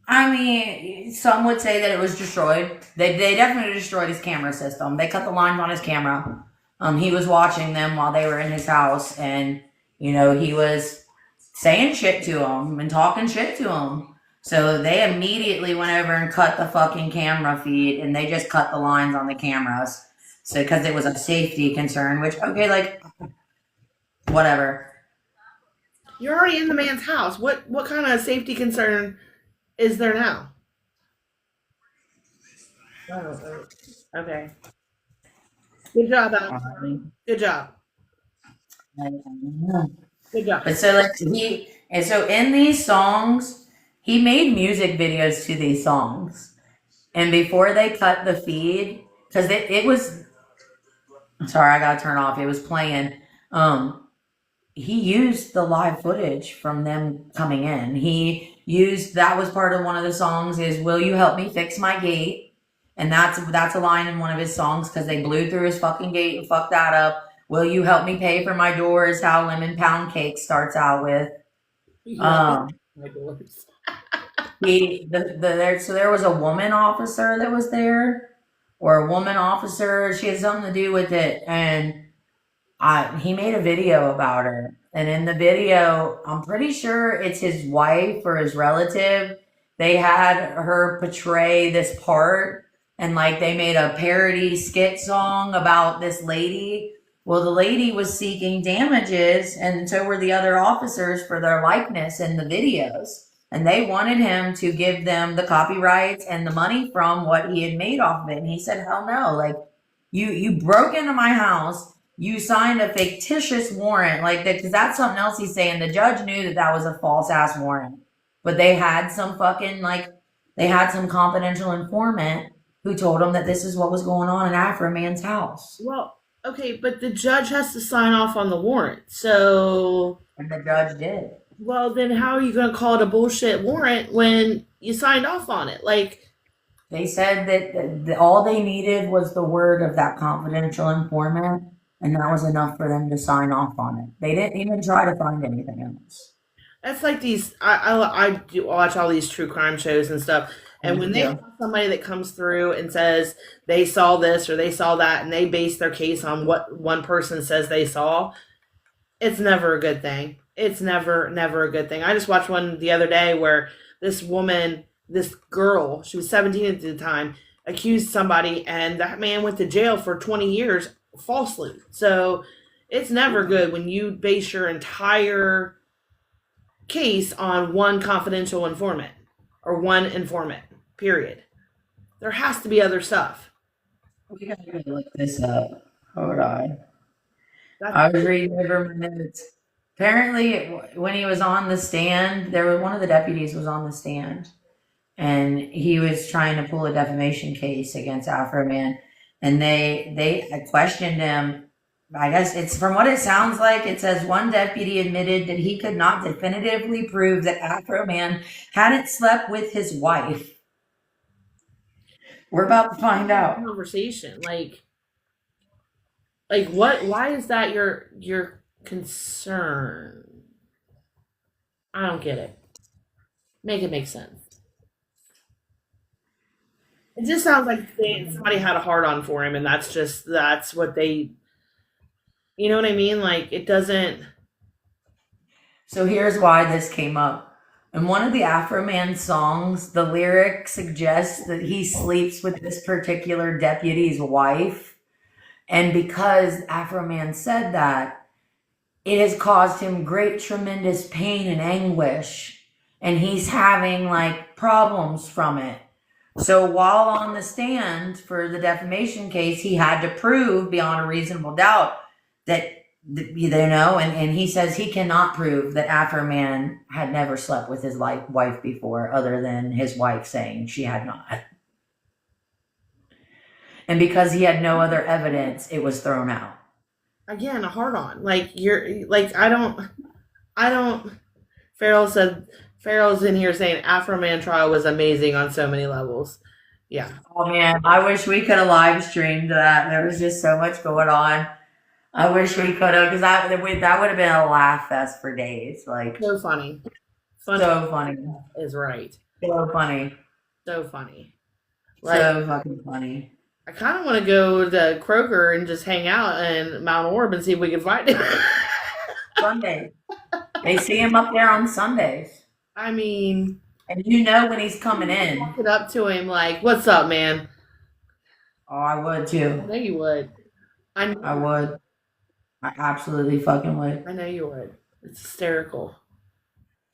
I mean, some would say that it was destroyed. They definitely destroyed his camera system. They cut the lines on his camera. He was watching them while they were in his house, and he was saying shit to them and talking shit to them. So they immediately went over and cut the fucking camera feed, and they just cut the lines on the cameras. So because it was a safety concern, which okay, like whatever. You're already in the man's house. What kind of safety concern is there now? Oh, okay. Good job, Alex. Good job. Good job. But so like and so in these songs, he made music videos to these songs. And before they cut the feed, because it was sorry, I gotta turn off. It was playing. He used the live footage from them coming in. He used that was part of one of the songs is "Will you help me fix my gate?" And that's a line in one of his songs because they blew through his fucking gate and fucked that up. "Will you help me pay for my door?" is how Lemon Pound Cake starts out with. Yeah. Um, so there was a woman officer that was there, or a woman officer. She had something to do with it, and he made a video about her. And in the video, I'm pretty sure it's his wife or his relative. They had her portray this part, and like they made a parody skit song about this lady. Well, the lady was seeking damages, and so were the other officers for their likeness in the videos. And they wanted him to give them the copyrights and the money from what he had made off of it. And he said, "Hell no! Like, you broke into my house. You signed a fictitious warrant, like that, because that's something else he's saying. The judge knew that that was a false ass warrant, but they had some fucking they had some confidential informant who told them that this is what was going on in Afro Man's house, Well, okay, but the judge has to sign off on the warrant. So, and the judge did. well, then how are you going to call it a bullshit warrant when you signed off on it? Like, They said that all they needed was the word of that confidential informant, and that was enough for them to sign off on it. They didn't even try to find anything else. that's like these. I do watch all these true crime shows and stuff, and when they Yeah. have somebody that comes through and says they saw this or they saw that, and they base their case on what one person says they saw, it's never a good thing. It's never a good thing. I just watched one the other day where this woman, this girl, she was 17 at the time, accused somebody, and that man went to jail for 20 years falsely. So it's never good when you base your entire case on one confidential informant or one informant. Period. There has to be other stuff. We gotta go look this up. Hold on. That's I was reading over my notes. Apparently, when he was on the stand, there was one of the deputies was on the stand, and he was trying to pull a defamation case against Afro Man, and they had questioned him. I guess it's from what it sounds like. It says one deputy admitted that he could not definitively prove that Afro Man hadn't slept with his wife. We're about to find out. conversation. Like what? Why is that your concern? I don't get it. Make it make sense. It just sounds like somebody had a hard on for him, and that's what they. You know what I mean? Like it doesn't. So here's why this came up. In one of the Afro Man songs, the lyric suggests that he sleeps with this particular deputy's wife. And because Afro Man said that, it has caused him great, tremendous pain and anguish. And he's having like problems from it. So while on the stand for the defamation case, he had to prove beyond a reasonable doubt that and he says he cannot prove that Afro Man had never slept with his wife before, other than his wife saying she had not. and because he had no other evidence, it was thrown out. Again, a hard on. Like you're like I don't. Farrell's in here saying Afro Man trial was amazing on so many levels. Yeah, Oh man, I wish we could have live streamed that. There was just so much going on. I wish we could have, because that would have been a laugh fest for days. Like, so funny. so funny. Is right. So funny. So funny. Like, So fucking funny. I kind of want to go to Kroger and just hang out in Mount Orb and see if we can find him. Sundays. They see him up there on Sundays. I mean, and you know when he's coming in. Walk it up to him like, "What's up, man?" Oh, I would too. I know you would. I would. I absolutely fucking would. I know you would. It's hysterical.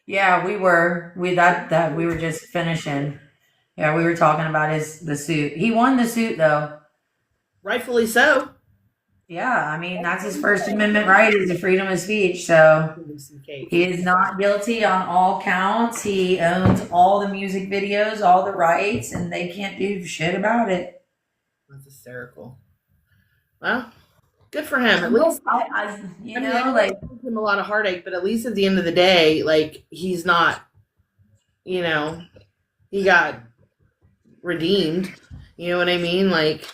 Yeah, we were. We were just finishing. Yeah, we were talking about the suit. He won the suit though. Rightfully so. Yeah, I mean that's his First Amendment right is the freedom of speech. So he is not guilty on all counts. He owns all the music videos, all the rights, and they can't do shit about it. That's hysterical. Well, good for him. At least I give him a lot of heartache, but at least at the end of the day, like he's not, he got redeemed. You know what I mean? Like,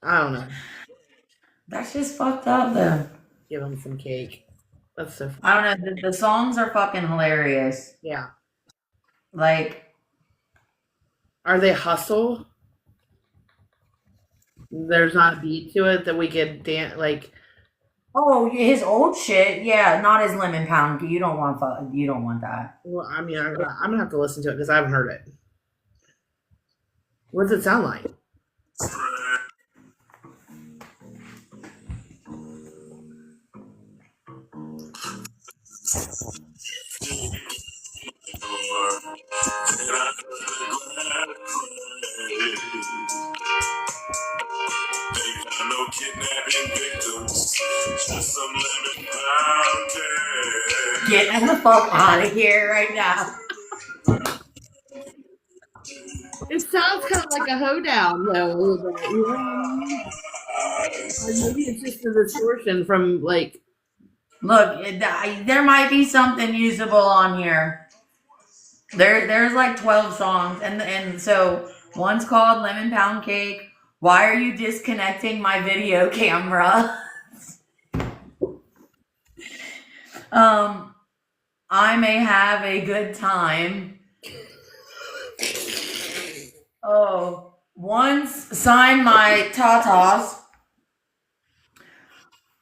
I don't know. That's just fucked up, though. Give him some cake. That's so funny. I don't know. The songs are fucking hilarious. Yeah. Like, are they hustle? There's not a beat to it that we could dance like. Oh, his old shit, yeah, not his Lemon Pound. You don't want that. Well, I mean, I'm gonna have to listen to it because I haven't heard it. What does it sound like? No kidnapping victims, just some lemon pound cake. Get the fuck out of here right now. It sounds kind of like a hoedown, though, a little bit. You know what I mean? Or maybe it's just a distortion from like. Look, there might be something usable on here. There's like 12 songs, and so one's called Lemon Pound Cake. Why are you disconnecting my video camera? I may have a good time. Oh, once sign my tatas.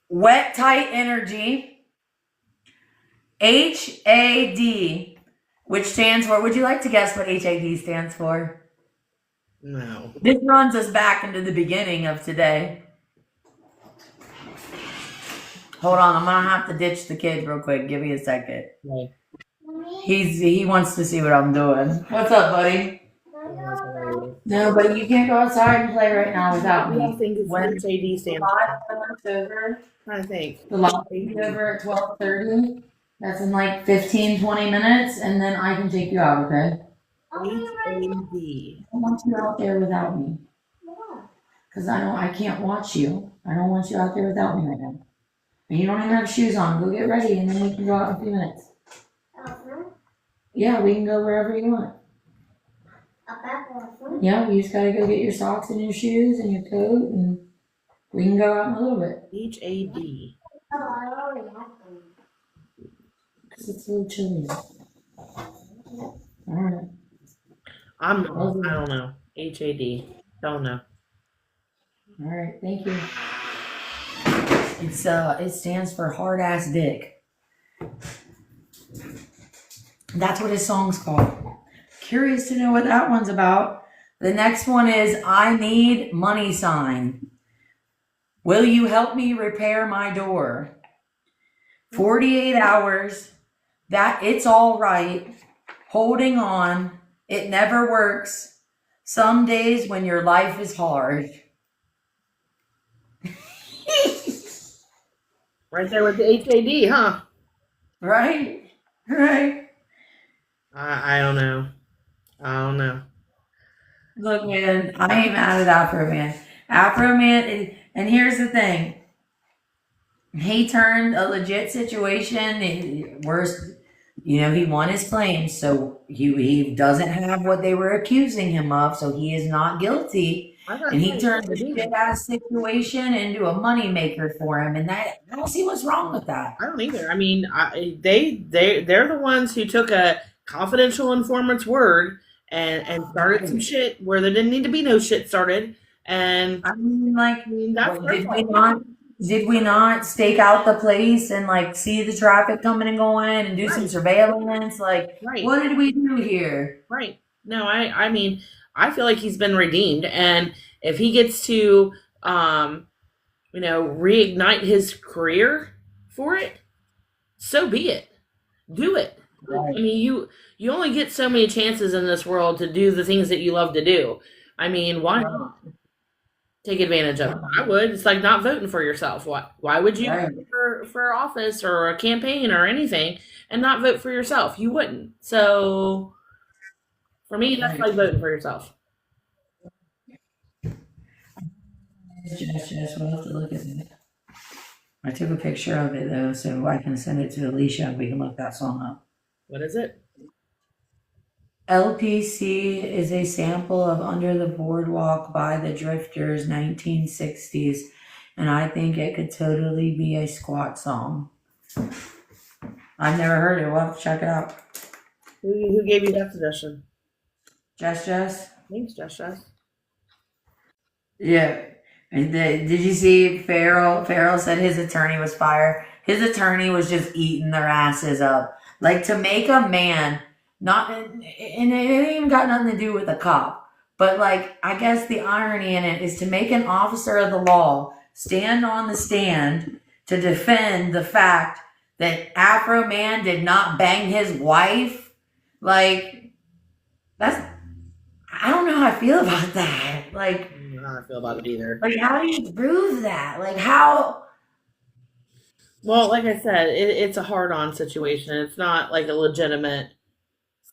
Wet Tight Energy. HAD, which stands for, would you like to guess what HAD stands for? No. This runs us back into the beginning of today. Hold on, I'm gonna have to ditch the kid real quick. Give me a second. Okay. He wants to see what I'm doing. What's up, buddy? No, but you can't go outside and play right now without me. I think it's when HAD stands. Over. I'm trying to think. The live is over at 12:30. That's in like 15-20 minutes, and then I can take you out, okay? HAD. I want you out there without me. Because I can't watch you. I don't want you out there without me right now. And you don't even have shoes on. Go get ready, and then we can go out in a few minutes. Yeah, we can go wherever you want. Yeah, we just gotta go get your socks and your shoes and your coat, and we can go out in a little bit. HAD. Because it's a little chilly. Alright. I don't know. HAD. Don't know. Alright, thank you. It stands for hard ass dick. That's what his song's called. Curious to know what that one's about. The next one is I Need Money Sign. Will you help me repair my door? 48 hours. That it's all right. Holding on. It never works. Some days when your life is hard. Right there with the HAD, huh? Right? Right. I don't know. I don't know. Look, man, I ain't mad at Afro Man. Afro Man, and here's the thing. He turned a legit situation worse. He won his claims, so he doesn't have what they were accusing him of, so he is not guilty. I thought And he he was turned the redeemed. shit ass situation into a moneymaker for him, and that I don't see what's wrong with that. I don't either. I mean, they're the ones who took a confidential informant's word and started some shit where there didn't need to be no shit started. And I mean, like, I mean, that's what, their did we fault. not? Did we not stake out the place and like see the traffic coming and going and do some Right, surveillance? Like, right, what did we do here? right. No, I mean, I feel like he's been redeemed, and if he gets to, reignite his career for it, so be it. Do it. Right, I mean, you only get so many chances in this world to do the things that you love to do. I mean, why right, not take advantage of it? I would. It's like not voting for yourself. Why would you right, vote for office or a campaign or anything and not vote for yourself? You wouldn't. So for me, that's right. like voting for yourself. Yes, we'll have to look at it. I took a picture of it though, so I can send it to Alicia and we can look that song up. What is it? LPC is a sample of Under the Boardwalk by the Drifters 1960s, and I think it could totally be a squat song. I've never heard it. We'll have to check it out. Who gave you that suggestion? Jess? Thanks, Jess. Yeah. And did you see Farrell? Farrell said his attorney was fired. His attorney was just eating their asses up. Like, to make a man, not, and it ain't even got nothing to do with a cop, but like, I guess the irony in it is to make an officer of the law stand on the stand to defend the fact that Afro Man did not bang his wife. Like, that's, I don't know how I feel about that. I don't know how I feel about it either. Like, how do you prove that? Like, how? Well, like I said, it's a hard-on situation. It's not like a legitimate.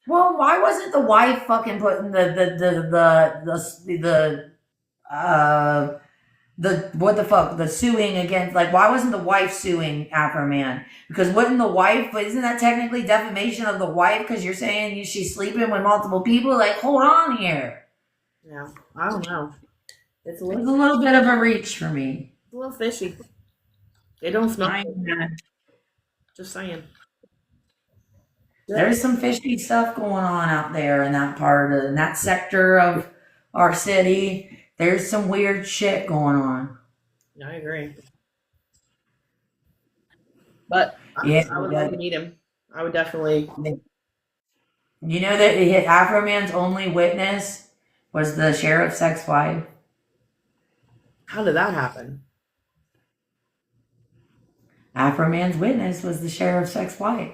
Well, why wasn't the wife fucking putting the what the fuck, the suing against, like, why wasn't the wife suing Afro Man? Because wouldn't the wife, but isn't that technically defamation of the wife? Because you're saying she's sleeping with multiple people. Like, hold on here. Yeah, I don't know. It's It's a little bit of a reach for me. a little fishy. They don't smell I, good. Just saying. there's some fishy stuff going on out there in that sector of our city. There's some weird shit going on. I agree. But Yeah, I would like to meet him. I would definitely. you know that Afro Man's only witness was the sheriff's ex-wife. How did that happen? Afro Man's witness was the sheriff's ex-wife,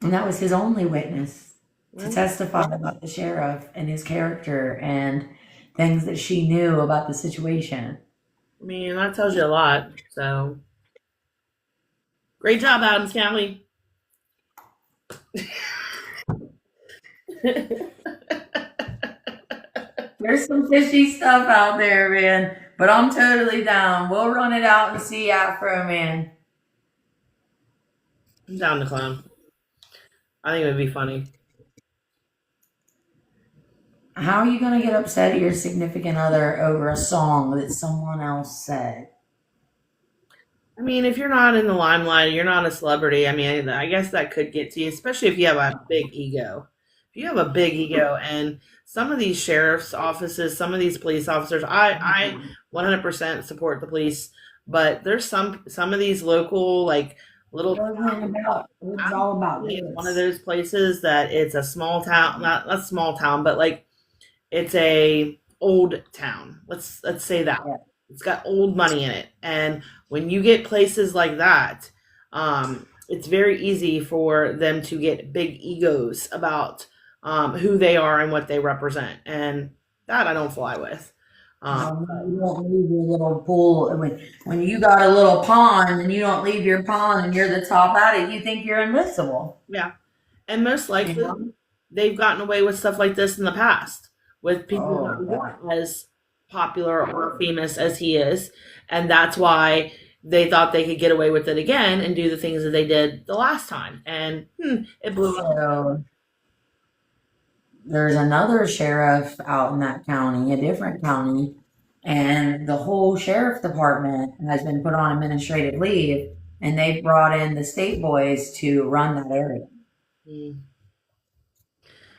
and that was his only witness to Well, testify about the sheriff and his character and things that she knew about the situation. I mean, that tells you a lot. So, great job, Adams County. There's some fishy stuff out there, man. But I'm totally down. We'll run it out and see Afro Man. I'm down to clown. I think it would be funny. How are you gonna get upset at your significant other over a song that someone else said? I mean, if you're not in the limelight, you're not a celebrity. I mean, I guess that could get to you, especially if you have a big ego. If you have a big ego, and some of these sheriff's offices, some of these police officers, I 100% support the police, but there's some of these local like little. It's all about It's one of this. those places that it's a small town, not small town, but like it's a old town. Let's say that. Yeah. It's got old money in it. And when you get places like that, it's very easy for them to get big egos about who they are and what they represent. And that I don't fly with. You don't leave your little pool. When you got a little pond and you don't leave your pond and you're the top at it, you think you're invincible. Yeah. And most You likely know? they've gotten away with stuff like this in the past with people Oh, that yeah. weren't as popular or famous as he is, and that's why they thought they could get away with it again and do the things that they did the last time, and it blew up. So there's another sheriff out in that county, a different county, and the whole sheriff department has been put on administrative leave, and they brought in the state boys to run that area. Mm.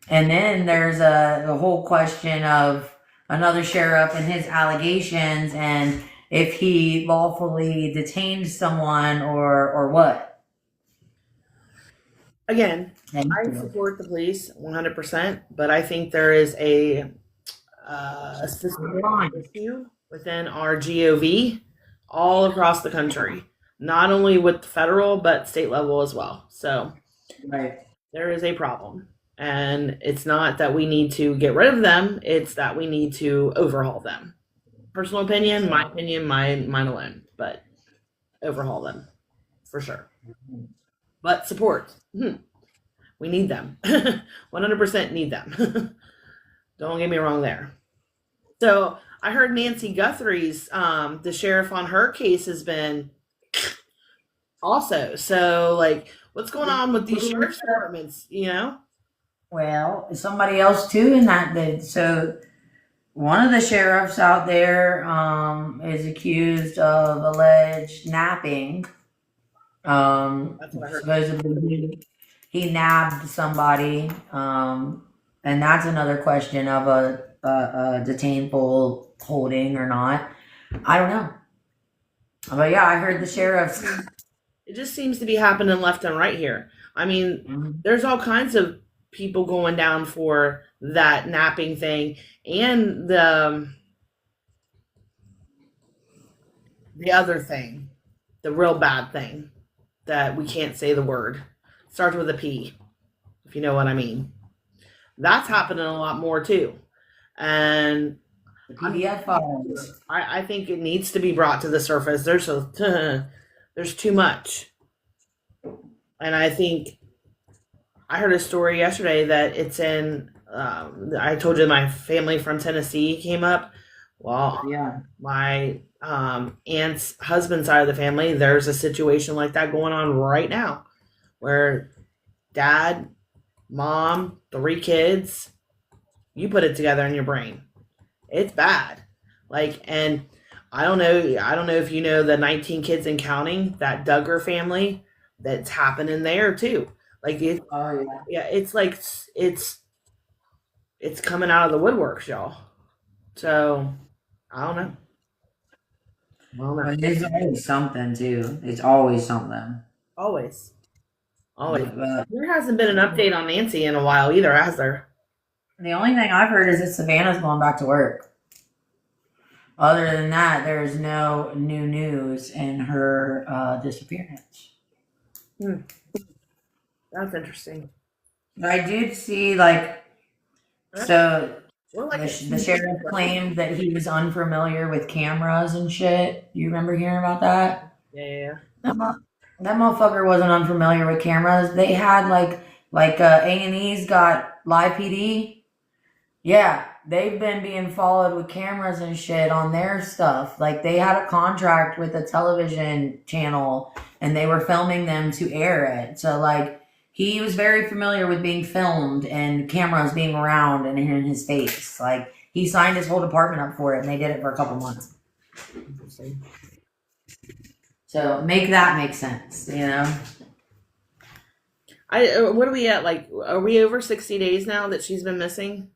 And then there's the whole question of another sheriff and his allegations, and if he lawfully detained someone or what. Again, Thank I you. support the police 100%, but I think there is a systemic issue within our GOV all across the country, not only with the federal but state level as well. So Right. there is a problem, and it's not that we need to get rid of them; it's that we need to overhaul them. Personal opinion, mine alone, but overhaul them for sure. But support. We need them. 100% need them. Don't get me wrong there. So I heard Nancy Guthrie's, the sheriff on her case has been also. So, like, what's going on with these sheriff's departments, you know? Well, somebody else too in that did. So one of the sheriffs out there is accused of alleged napping. That's what I heard. Supposedly he nabbed somebody, and that's another question of a detainable holding or not. I don't know, but yeah, I heard the sheriff's. It just seems to be happening left and right here. I mean, there's all kinds of people going down for that napping thing, and the other thing, the real bad thing that we can't say the word, starts with a P, if you know what I mean. That's happening a lot more too, and The PDF files. I think it needs to be brought to the surface. There's too much, and I think I heard a story yesterday that it's in. I told you my family from Tennessee came up. Well, Yeah. my aunt's husband's side of the family, there's a situation like that going on right now, where dad, mom, 3 kids, you put it together in your brain. It's bad. Like, and I don't know if you know the 19 kids and counting, that Duggar family, that's happening there too. Like Oh yeah. it's like it's coming out of the woodworks, y'all. So I don't know. I don't know. But it's always something too. It's always something. Always. Always. But There hasn't been an update on Nancy in a while either, has there? the only thing I've heard is that Savannah's going back to work. Other than that, there's no new news in her disappearance. That's interesting. But I did see, like, so We're like the sheriff claimed that he was unfamiliar with cameras and shit. You remember hearing about that? Yeah. That motherfucker wasn't unfamiliar with cameras. They had like A&E's got live PD. Yeah, they've been being followed with cameras and shit on their stuff. Like they had a contract with a television channel and they were filming them to air it. So like he was very familiar with being filmed and cameras being around and in his face. Like he signed his whole department up for it and they did it for a couple months. Interesting. So make that make sense, you know? What are we at? Like, are we over 60 days now that she's been missing?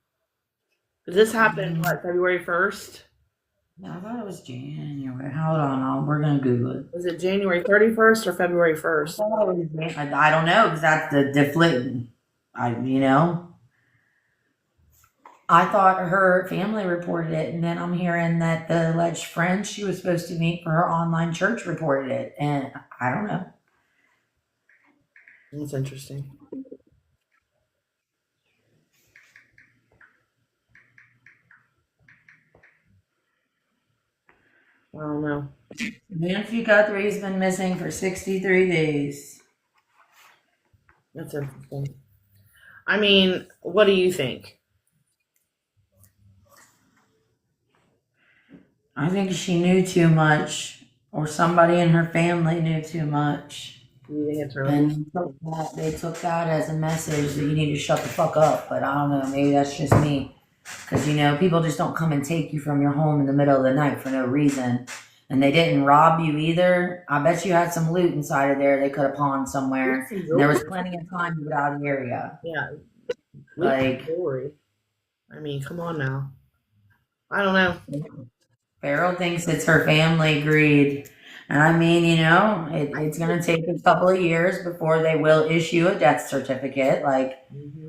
Did this happen, what, February 1st? No, I thought it was January. Hold on, we're gonna Google it. Was it January 31st or February 1st? I don't know because that's the deflating. I thought her family reported it, and then I'm hearing that the alleged friend she was supposed to meet for her online church reported it, and I don't know. That's interesting. I don't know. Nancy Guthrie's been missing for 63 days. That's interesting. I mean, what do you think? I think she knew too much, or somebody in her family knew too much. You think it's her? And they took that as a message that you need to shut the fuck up. But I don't know, maybe that's just me. Because, people just don't come and take you from your home in the middle of the night for no reason. And they didn't rob you either. I bet you had some loot inside of there they could have pawned somewhere. And there was plenty of time to get out of the area. Yeah. Like, Jewelry. I mean, come on now. I don't know. Farrell thinks it's her family greed. And I mean, it's going to take a couple of years before they will issue a death certificate. Like,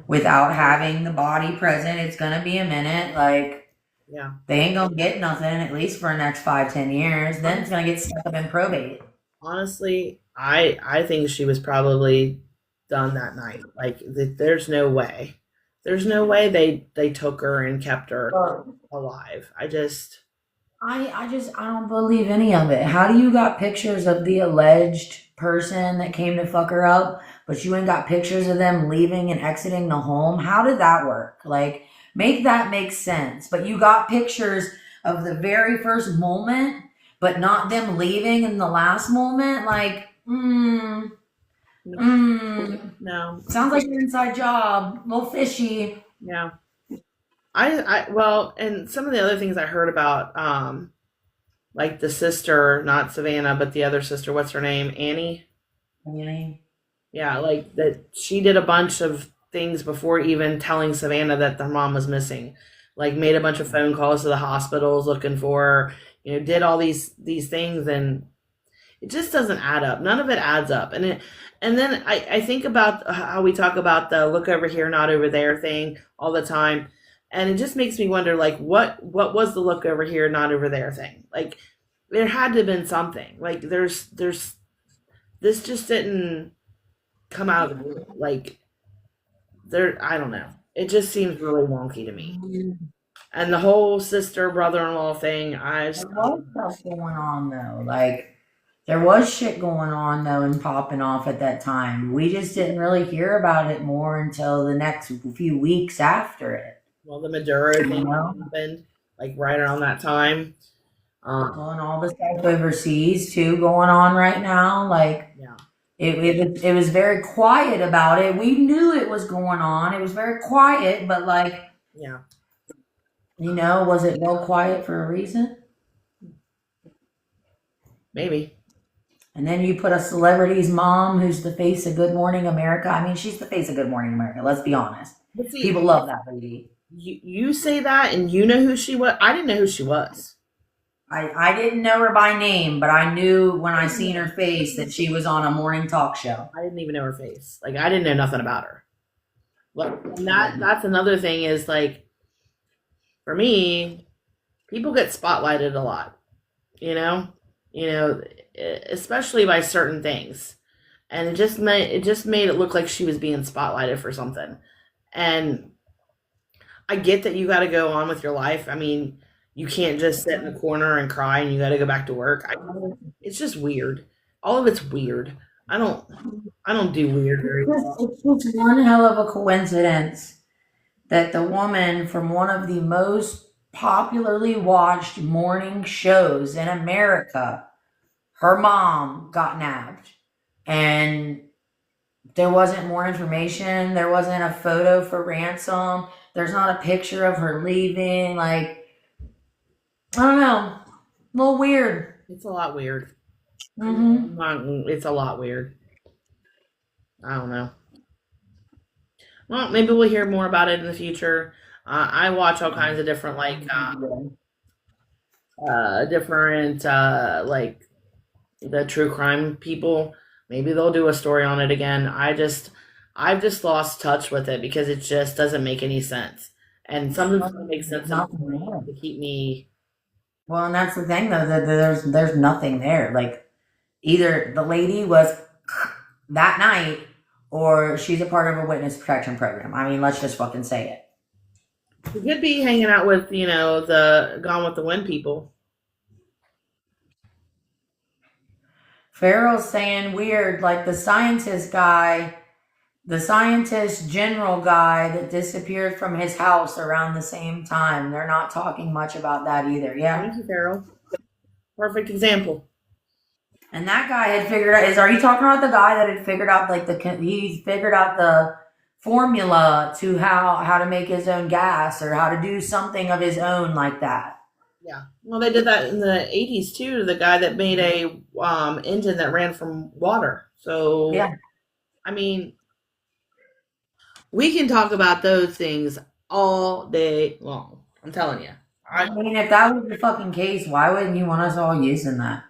without having the body present, it's going to be a minute. Like, Yeah. they ain't going to get nothing, at least for the next 5-10 years. Then it's going to get stuck up in probate. Honestly, I think she was probably done that night. Like, there's no way. There's no way they took her and kept her alive. I don't believe any of it. How do you got pictures of the alleged person that came to fuck her up, but you ain't got pictures of them leaving and exiting the home? How did that work? Like, make that make sense. But you got pictures of the very first moment, but not them leaving in the last moment? Like, No. sounds like an inside job. A little fishy. Yeah. Well, and some of the other things I heard about, like the sister, not Savannah, but the other sister, what's her name? Annie? Yeah, like that she did a bunch of things before even telling Savannah that their mom was missing. Like made a bunch of phone calls to the hospitals looking for her, did all these things, and it just doesn't add up. None of it adds up. And then I think about how we talk about the look over here, not over there thing all the time. And it just makes me wonder, like, what was the look over here, not over there thing? Like, there had to have been something. Like, there's this just didn't come out of the blue. Like, I don't know. It just seems really wonky to me. And the whole sister brother-in-law thing, There was stuff going on though. Like, there was shit going on though and popping off at that time. We just didn't really hear about it more until the next few weeks after it. Well, the Maduro thing happened, like right around that time. And all the stuff overseas too going on right now. Like, Yeah. it was very quiet about it. We knew it was going on. It was very quiet, but like, Yeah. Was it real quiet for a reason? Maybe. And then you put a celebrity's mom who's the face of Good Morning America. I mean, she's the face of Good Morning America. Let's be honest. But see, People love that lady. You say that, and you know who she was. I didn't know who she was. I didn't know her by name, but I knew when I seen her face that she was on a morning talk show. I didn't even know her face. Like, I didn't know nothing about her. Look, and that's another thing is, like, for me, people get spotlighted a lot, especially by certain things. And it just made it look like she was being spotlighted for something. And I get that you got to go on with your life. I mean, you can't just sit in the corner and cry and you got to go back to work. It's just weird. All of it's weird. I don't do weird very well. It's just one hell of a coincidence that the woman from one of the most popularly watched morning shows in America, her mom got nabbed. And there wasn't more information. There wasn't a photo for ransom. There's not a picture of her leaving. Like, I don't know. A little weird. It's a lot weird. Mm-hmm. It's a lot weird. I don't know. Well, maybe we'll hear more about it in the future. I watch all kinds of different, like the true crime people. Maybe they'll do a story on it again. I've just lost touch with it because it just doesn't make any sense. And something that makes sense to keep me. Well, and that's the thing though, that there's nothing there. Like, either the lady was that night or she's a part of a witness protection program. I mean, let's just fucking say it. You could be hanging out with, the Gone with the Wind people. Farrell's saying weird, like the scientist general guy that disappeared from his house around the same time. They're not talking much about that either. Yeah. Thank you, Farrell. Perfect example. And that guy had figured out. Are you talking about the guy that had figured out he figured out the formula to how to make his own gas or how to do something of his own like that? Yeah. Well, they did that in the 80s too. The guy that made a engine that ran from water. So, Yeah. I mean, we can talk about those things all day long. I'm telling you. I mean, if that was the fucking case, why wouldn't you want us all using that?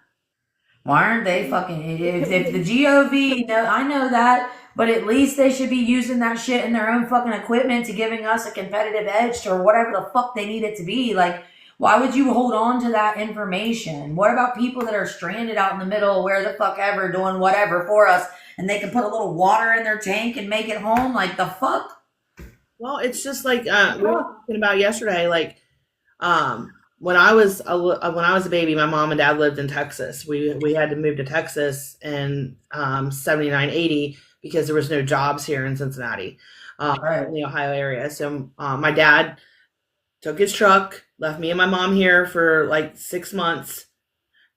Why aren't they fucking? If the GOV, I know that, but at least they should be using that shit in their own fucking equipment to giving us a competitive edge or whatever the fuck they need it to be. Like, why would you hold on to that information? What about people that are stranded out in the middle, where the fuck ever, doing whatever for us, and they can put a little water in their tank and make it home? Like, the fuck? Well, it's just like we were talking about yesterday. Like, when I was a baby, my mom and dad lived in Texas. We had to move to Texas in 79, 80 because there was no jobs here in Cincinnati, Right. in the Ohio area. So my dad took his truck, left me and my mom here for like 6 months,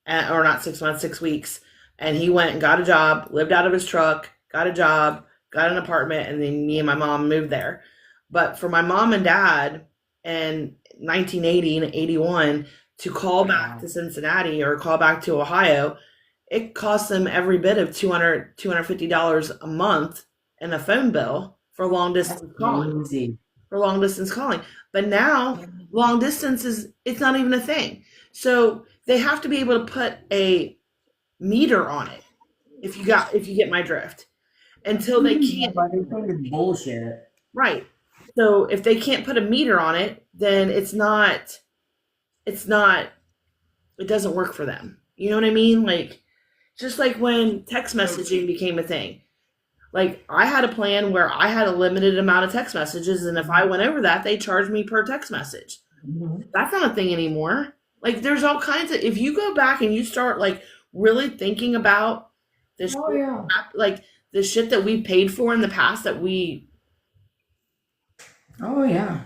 or not 6 months, 6 weeks, and he went and got a job, lived out of his truck, got a job, got an apartment, and then me and my mom moved there. But for my mom and dad in 1980 and 81 to call back to Cincinnati or call back to Ohio, it cost them every bit of $250 a month in a phone bill for long distance calling. Easy. For long distance calling. But now long distance it's not even a thing. So they have to be able to put a meter on it. If you get my drift. Until they can't. But they think it's bullshit. Right. So if they can't put a meter on it, then it doesn't work for them. You know what I mean? Like, just like when text messaging became a thing. Like, I had a plan where I had a limited amount of text messages, and if I went over that, they charged me per text message. Mm-hmm. That's not a thing anymore. Like, there's all kinds of, if you go back and you start like really thinking about this, like the shit that we paid for in the past that we. Oh yeah.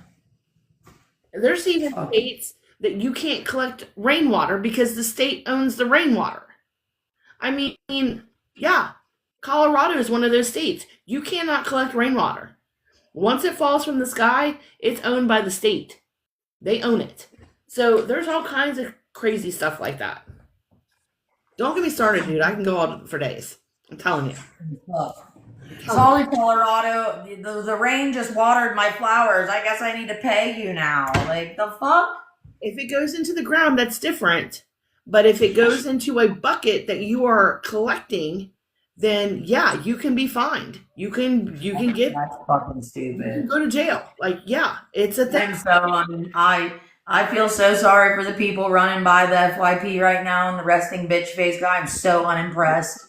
There's even states that you can't collect rainwater because the state owns the rainwater. I mean, yeah, Colorado is one of those states. You cannot collect rainwater. Once it falls from the sky, it's owned by the state. They own it. So there's all kinds of crazy stuff like that. Don't get me started, dude. I can go on for days. I'm telling you. Sorry, Colorado. The rain just watered my flowers. I guess I need to pay you now. Like, the fuck? If it goes into the ground, that's different. But if it goes into a bucket that you are collecting, then yeah, you can be fined. You can get. That's fucking You stupid. can go to jail. Like, yeah, it's a thing. And so I feel so sorry for the people running by the FYP right now and the resting bitch face guy. I'm so unimpressed.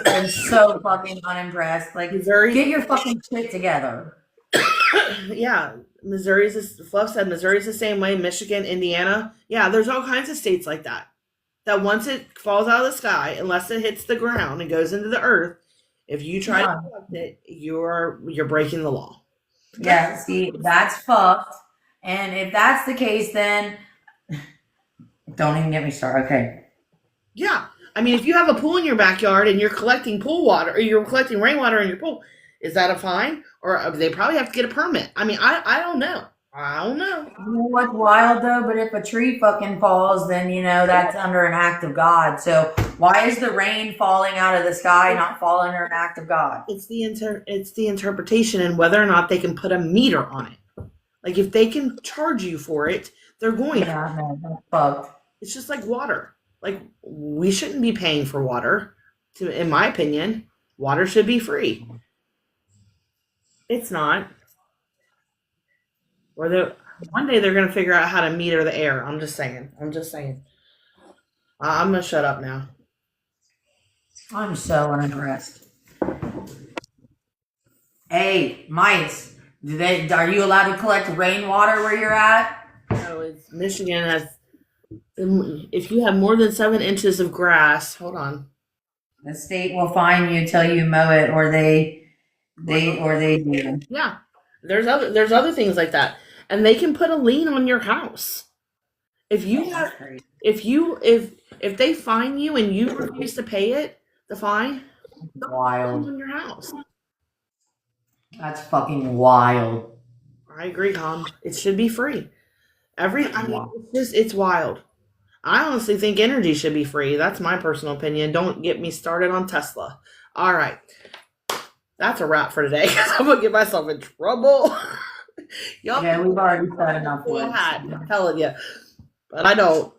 I'm so fucking unimpressed. Like, Missouri, get your fucking shit together. yeah, Fluff said Missouri's the same way. Michigan, Indiana, yeah, there's all kinds of states like that. That once it falls out of the sky, unless it hits the ground and goes into the earth, if you try to collect it, you're breaking the law. Yeah, see, that's fucked. And if that's the case, then don't even get me started. Okay. Yeah. I mean, if you have a pool in your backyard and you're collecting pool water or you're collecting rainwater in your pool, is that a fine? Or they probably have to get a permit. I mean, I don't know. I don't know. You know what's wild though? But if a tree fucking falls, then that's under an act of God. So why is the rain falling out of the sky not falling under an act of God? It's the interpretation and whether or not they can put a meter on it. Like, if they can charge you for it, they're going to. Yeah, man, that's fucked. It's just like water. Like, we shouldn't be paying for water. In my opinion, water should be free. It's not. Or one day they're going to figure out how to meter the air. I'm just saying. I'm going to shut up now. I'm so unimpressed. Hey, mice, are you allowed to collect rainwater where you're at? No, Michigan has. If you have more than 7 inches of grass, hold on. The state will fine you till you mow it, or they do. Yeah, there's other things like that, and they can put a lien on your house If you That's have, crazy. if they fine you and you refuse to pay it, the fine, Wild. in your house. That's fucking wild. I agree, Tom. It should be free. I mean, Wow. it's wild. I honestly think energy should be free. That's my personal opinion. Don't get me started on Tesla. All right. That's a wrap for today because I'm going to get myself in trouble. Y'all, Yeah, we've already said enough full words. hat, I'm telling you. But I don't.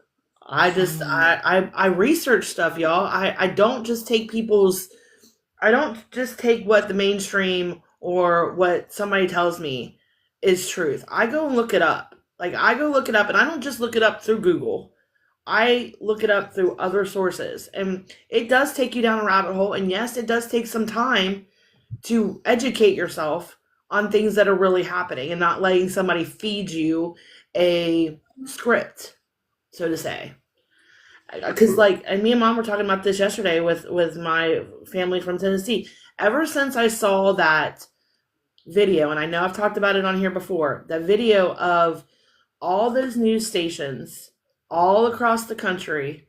I just, I research stuff, y'all. I don't just take I don't just take what the mainstream or what somebody tells me is truth. I go and look it up. Like, I go look it up, and I don't just look it up through Google. I look it up through other sources. And it does take you down a rabbit hole. And yes, it does take some time to educate yourself on things that are really happening and not letting somebody feed you a script, so to say. Because like, and me and mom were talking about this yesterday with my family from Tennessee. Ever since I saw that video, and I know I've talked about it on here before, that video of all those news stations all across the country,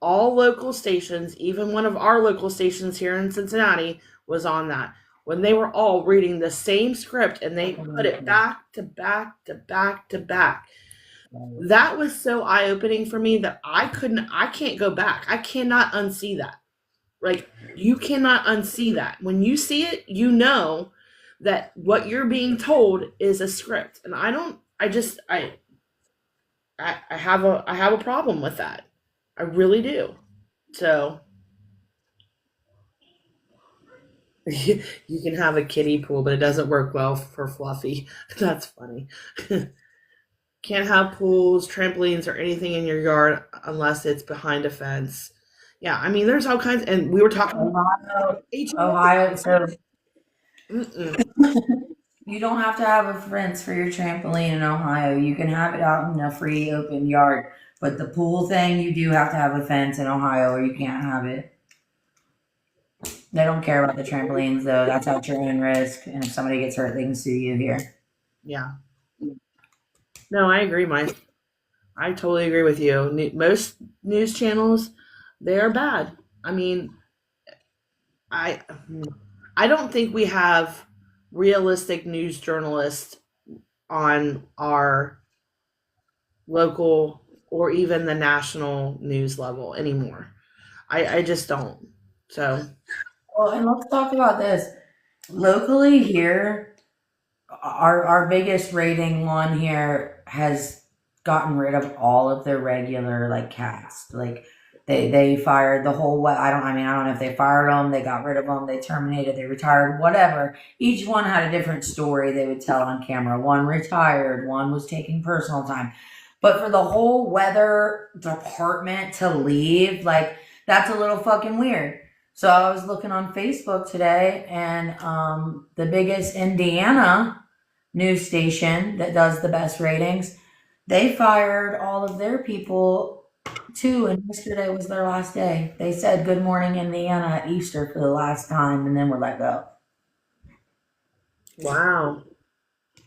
all local stations, even one of our local stations here in Cincinnati was on that. When they were all reading the same script and they put it back to back to back to back. That was so eye-opening for me that I can't go back. I cannot unsee that. Like, you cannot unsee that. When you see it, you know that what you're being told is a script. And I have a problem with that. I really do. So you can have a kiddie pool, but it doesn't work well for Fluffy. That's funny. Can't have pools, trampolines, or anything in your yard unless it's behind a fence. Yeah, I mean, there's all kinds, and we were talking about Ohio, so Mm-mm. you don't have to have a fence for your trampoline in Ohio. You can have it out in a free open yard. But the pool thing, you do have to have a fence in Ohio or you can't have it. They don't care about the trampolines though. That's at your own risk. And if somebody gets hurt, they can sue you here. Yeah. No, I agree, Mike. I totally agree with you. Most news channels, they are bad. I mean, I I don't think we have realistic news journalists on our local or even the national news level anymore. I just don't. So Well, and let's talk about this. Locally here, our biggest rating one here has gotten rid of all of their regular like cast. Like they fired the whole I don't know if they fired them, they got rid of them, they terminated, they retired, whatever. Each one had a different story they would tell on camera. One retired, one was taking personal time. But for the whole weather department to leave, like that's a little fucking weird. So I was looking on Facebook today, and the biggest Indiana news station that does the best ratings, they fired all of their people too, and yesterday was their last day. They said "Good morning, Indiana" at Easter for the last time, and then we're let go. wow.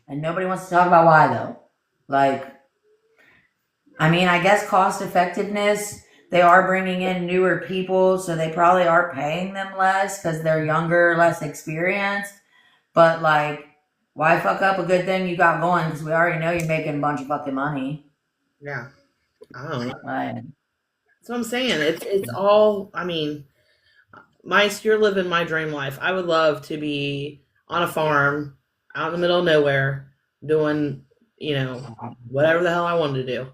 And nobody wants to talk about why though. Like, I mean, I guess cost effectiveness. They are bringing in newer people, so they probably are paying them less because they're younger, less experienced. But like, why fuck up a good thing you got going? Because we already know you're making a bunch of fucking money. Yeah. I don't know. Like, That's what I'm saying. It's all. I mean, Mice, you're living my dream life. I would love to be on a farm out in the middle of nowhere doing, whatever the hell I wanted to do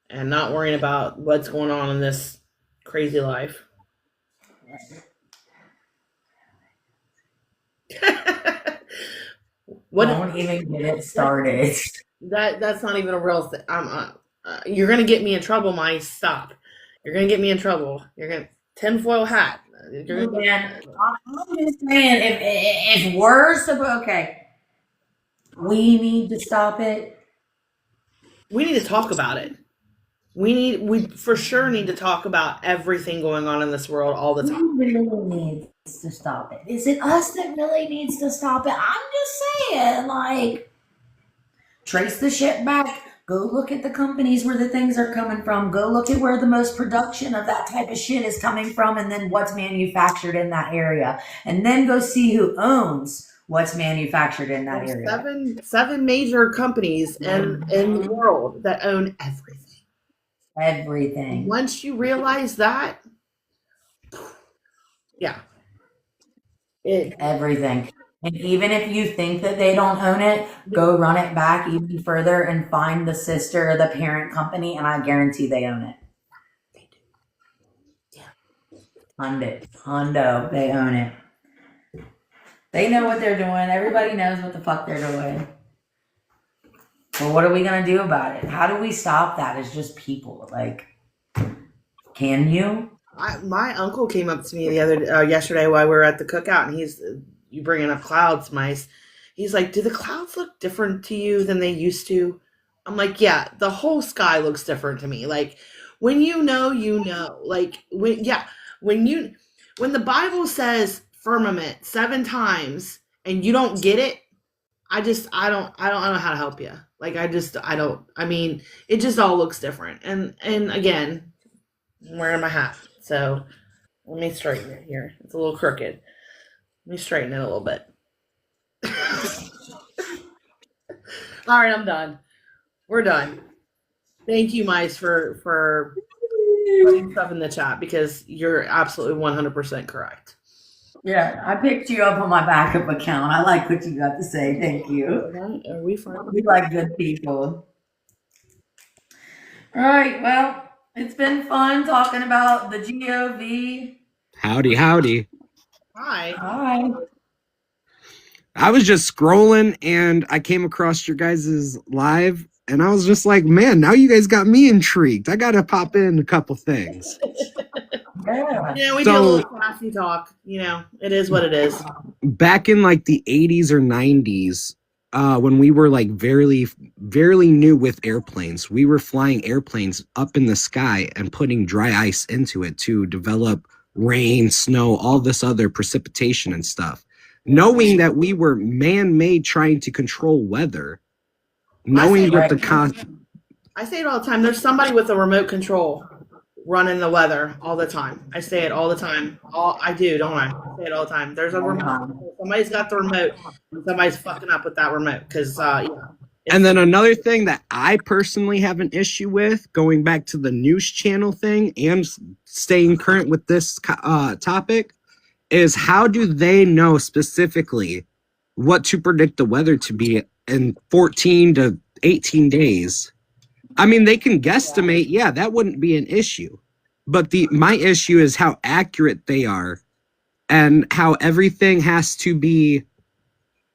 and not worrying about what's going on in this crazy life. What don't even get it started. that's not even a real thing. You're gonna get me in trouble, Mice. Stop. You're gonna get me in trouble. You're gonna tinfoil hat. Man, I'm just saying, if we're okay, we need to stop it. We need to talk about it. We for sure need to talk about everything going on in this world all the time. Who really needs to stop it? Is it us that really needs to stop it? I'm just saying, like, trace the shit back Go look at the companies where the things are coming from. Go look at where the most production of that type of shit is coming from and then what's manufactured in that area. And then go see who owns what's manufactured in that There's area. seven major companies in the world that own everything. Everything. Once you realize that, yeah, Everything. And even if you think that they don't own it, go run it back even further and find the sister or the parent company, and I guarantee they own it. they do. Yeah. Hundo, they own it. They know what they're doing. Everybody knows what the fuck they're doing. But what are we gonna do about it? How do we stop that as just people? Like, can you? My uncle came up to me yesterday while we were at the cookout, and you bringing up clouds, mice. He's like, "Do the clouds look different to you than they used to?" I'm like, "Yeah, the whole sky looks different to me. Like when you know, you know. Like when the Bible says firmament 7 times and you don't get it, I don't know how to help you. Like I don't. I mean, it just all looks different. And again, I'm wearing my hat, so let me straighten it here. It's a little crooked. Let me straighten it a little bit. All right, I'm done. We're done. Thank you, Mice, for putting stuff in the chat because you're absolutely 100% correct. Yeah, I picked you up on my backup account. I like what you got to say. Thank you. Are we fine? We like good people. All right, well, it's been fun talking about the GOV. Howdy, howdy. Hi. Hi. I was just scrolling and I came across your guys' live and I was just like, man, now you guys got me intrigued. I got to pop in a couple things. Yeah. We do a little classy talk. It is what it is. Back in like the 80s or 90s, when we were like very, very new with airplanes, we were flying airplanes up in the sky and putting dry ice into it to develop rain, snow, all this other precipitation and stuff. Knowing that we were man-made trying to control weather, knowing what I say it all the time. There's somebody with a remote control running the weather all the time. I say it all the time. I do, don't I? I say it all the time. There's a remote. Somebody's got the remote, and somebody's fucking up with that remote. Because And then another thing that I personally have an issue with, going back to the news channel thing and staying current with this topic, is how do they know specifically what to predict the weather to be in 14 to 18 days? I mean, they can guesstimate, yeah, that wouldn't be an issue. But my issue is how accurate they are and how everything has to be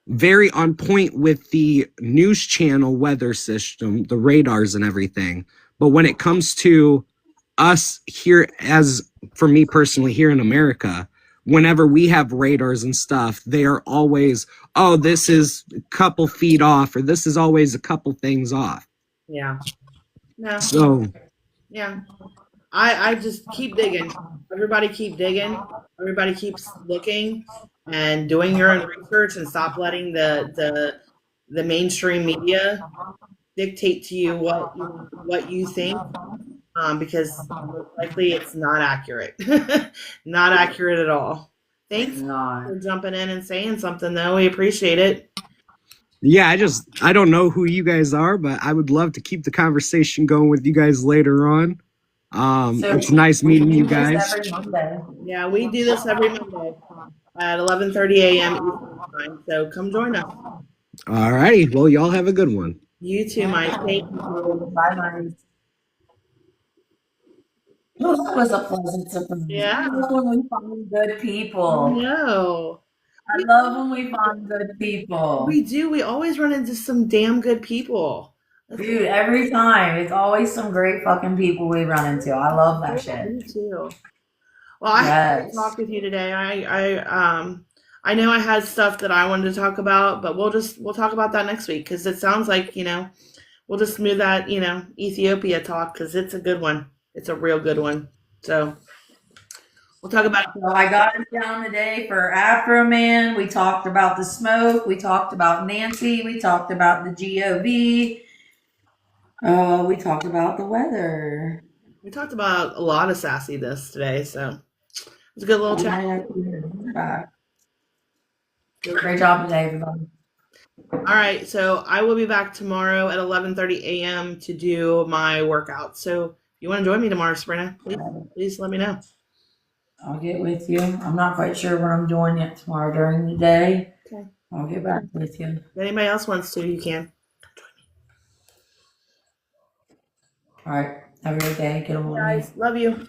very on point with the news channel weather system, the radars and everything. But when it comes to us here, as for me personally here in America, whenever we have radars and stuff, they are always, oh, this is a couple feet off, or this is always a couple things off. Yeah. No. So, yeah. I just keep digging. Everybody keep digging. Everybody keeps looking and doing your own research and stop letting the mainstream media dictate to you what you think. Because most likely it's not accurate. Not accurate at all. Thanks for jumping in and saying something, though. We appreciate it. Yeah, I don't know who you guys are, but I would love to keep the conversation going with you guys later on. It's nice meeting you guys. Yeah, we do this every Monday at 11:30 a.m. Eastern time. So come join us. All righty. Well, y'all have a good one. You too, Mike. Thank you. Bye, Mike. That was a pleasant surprise. Yeah. I love when we find good people. No. I love when we find good people. We do. We always run into some damn good people. Dude, every time. It's always some great fucking people we run into. I love that shit. Me too. Well, I had to talk with you today. I know I had stuff that I wanted to talk about, but we'll talk about that next week because it sounds like, we'll just move that, Ethiopia talk because it's a good one. It's a real good one. So we'll talk about it. So I got us down today for Afro Man. We talked about the smoke. We talked about Nancy. We talked about the GOV. We talked about the weather. We talked about a lot of sassy this today, so it was a good little chat. Great job today, everybody. All right, so I will be back tomorrow at 11:30 a.m. to do my workout. So if you want to join me tomorrow, Sabrina, please let me know. I'll get with you. I'm not quite sure what I'm doing yet tomorrow during the day. Okay. I'll get back with you. If anybody else wants to, you can. All right. Have a great day. Get on Guys, love you.